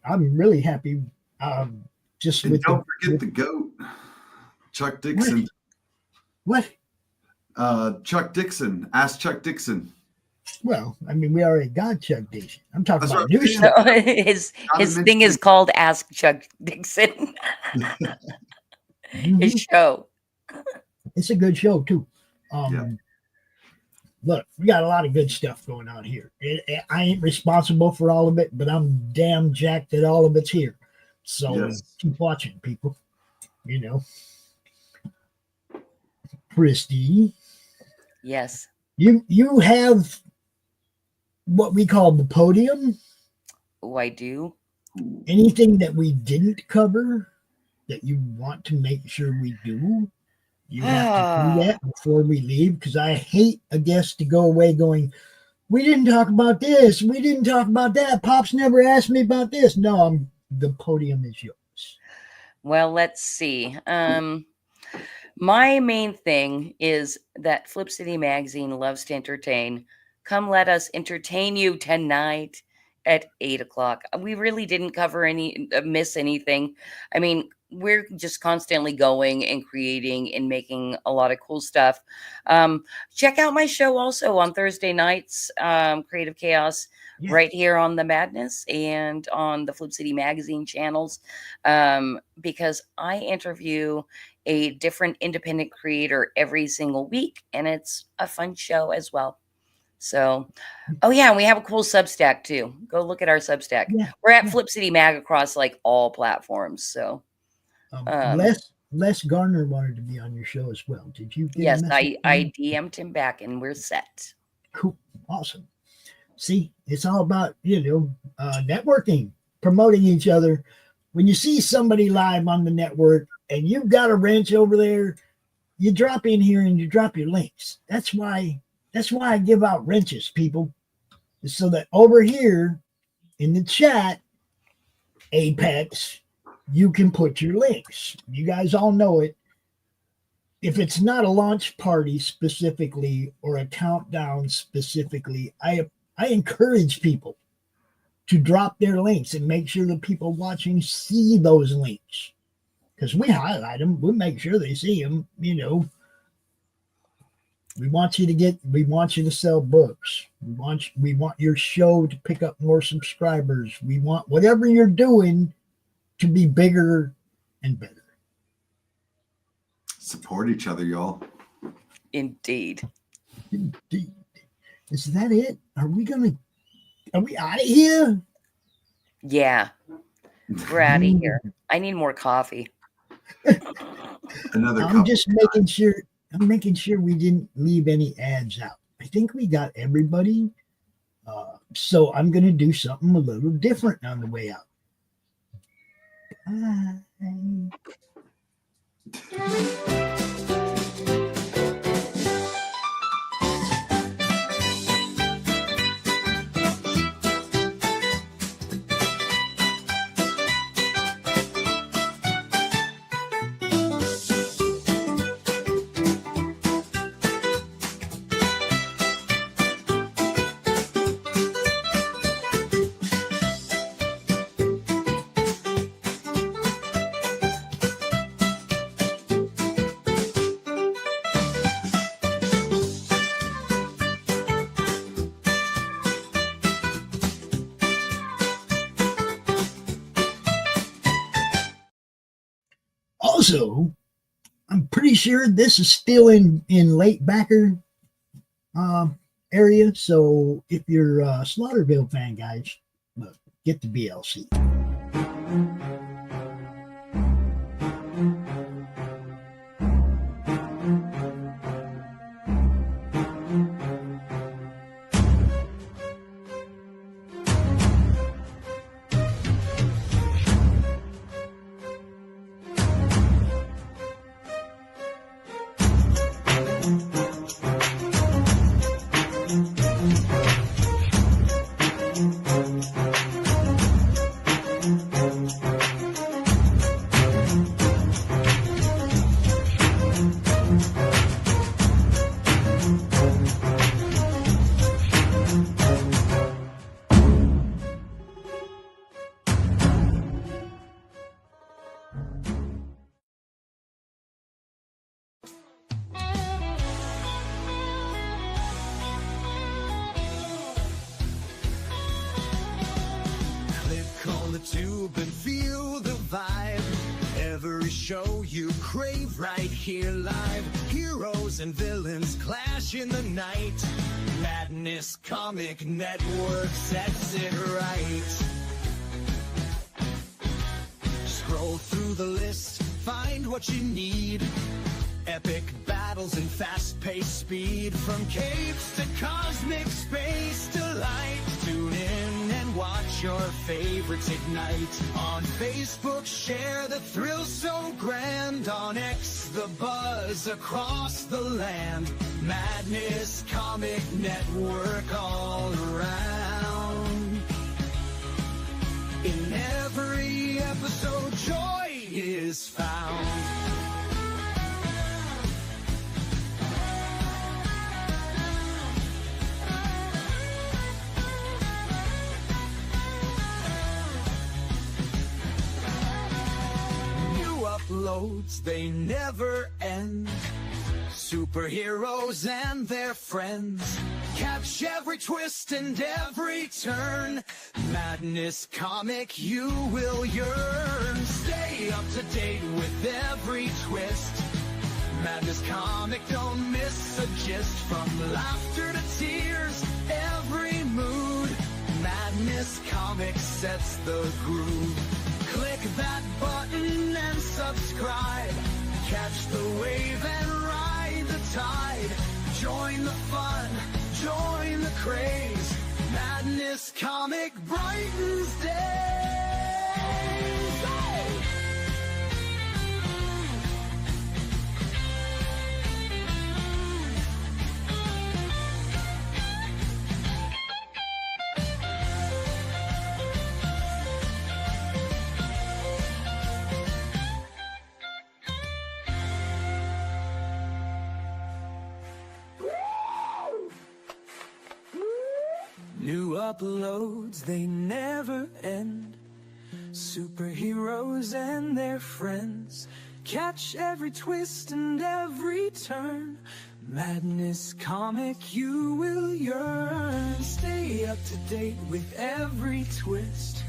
I'm really happy. And don't forget the GOAT, Chuck Dixon. What? Chuck Dixon. Ask Chuck Dixon. Well, I mean, we already got Chuck Dixon. I'm talking about That's new right. stuff. His thing is called Ask Chuck Dixon. His show. It's a good show too. Look, we got a lot of good stuff going on here. I ain't responsible for all of it, but I'm damn jacked that all of it's here. So keep watching, people. Christy. Yes. You have what we call the podium. Oh, I do. Anything that we didn't cover that you want to make sure we do, you have to do that before we leave, because I hate a guest to go away going, we didn't talk about this, we didn't talk about that, Pops never asked me about this. No, the podium is yours. Well, let's see. My main thing is that Flip City Magazine loves to entertain. Come let us entertain you tonight at 8:00. We really didn't miss anything. I mean, we're just constantly going and creating and making a lot of cool stuff. Check out my show also on Thursday nights, Creative Chaos, right here on the Madness and on the Flip City Magazine channels, because I interview a different independent creator every single week, and it's a fun show as well. So, and we have a cool Substack too. Go look at our Substack. We're at Flip City Mag across like all platforms. So, Les Garner wanted to be on your show as well. Did you? Yes, I DM'd him back, and we're set. Cool, awesome. See, it's all about networking, promoting each other. When you see somebody live on the network and you've got a wrench over there, you drop in here and you drop your links. That's why I give out wrenches, people, so that over here in the chat, Apex, you can put your links. You guys all know it. If it's not a launch party specifically or a countdown specifically, I encourage people to drop their links and make sure the people watching see those links, because we highlight them. We make sure they see them, We want you to sell books. We want your show to pick up more subscribers. We want whatever you're doing to be bigger and better. Support each other, y'all. Indeed. Indeed. Is that it? Are we out of here? Yeah. We're out of here. I need more coffee. Another I'm just making sure we didn't leave any ads out. I think we got everybody. So I'm going to do something a little different on the way out. Bye. Also, I'm pretty sure this is still in Lake Backer area. So if you're a Slaughterville fan, guys, get the BLC. tube and feel the vibe. Every show you crave right here live. Heroes and villains clash in the night. Madness Comic Network sets it right. Scroll through the list, find what you need. Epic battles and fast-paced speed. From capes to cosmic space delight. Tune in and watch your favorites ignite. On Facebook, share the thrill so grand. On X, the buzz across the land. Madness Comic Network all around. In every episode, joy is found. Uploads, they never end. Superheroes and their friends. Catch every twist and every turn. Madness Comic, you will yearn. Stay up to date with every twist. Madness Comic, don't miss a gist. From laughter to tears, every mood. Madness Comic sets the groove. Click that button and subscribe. Catch the wave and ride the tide. Join the fun, join the craze. Madness Comic brightens days. New uploads, they never end. Superheroes and their friends. Catch every twist and every turn. Madness Comic, you will yearn. Stay up to date with every twist.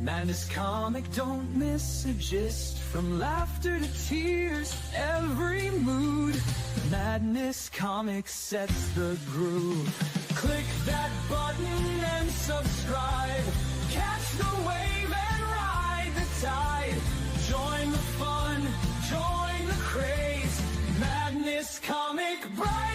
Madness Comic, don't miss a gist. From laughter to tears, every mood. Madness Comic sets the groove. Click that button and subscribe. Catch the wave and ride the tide. Join the fun, join the craze. Madness Comic Bright.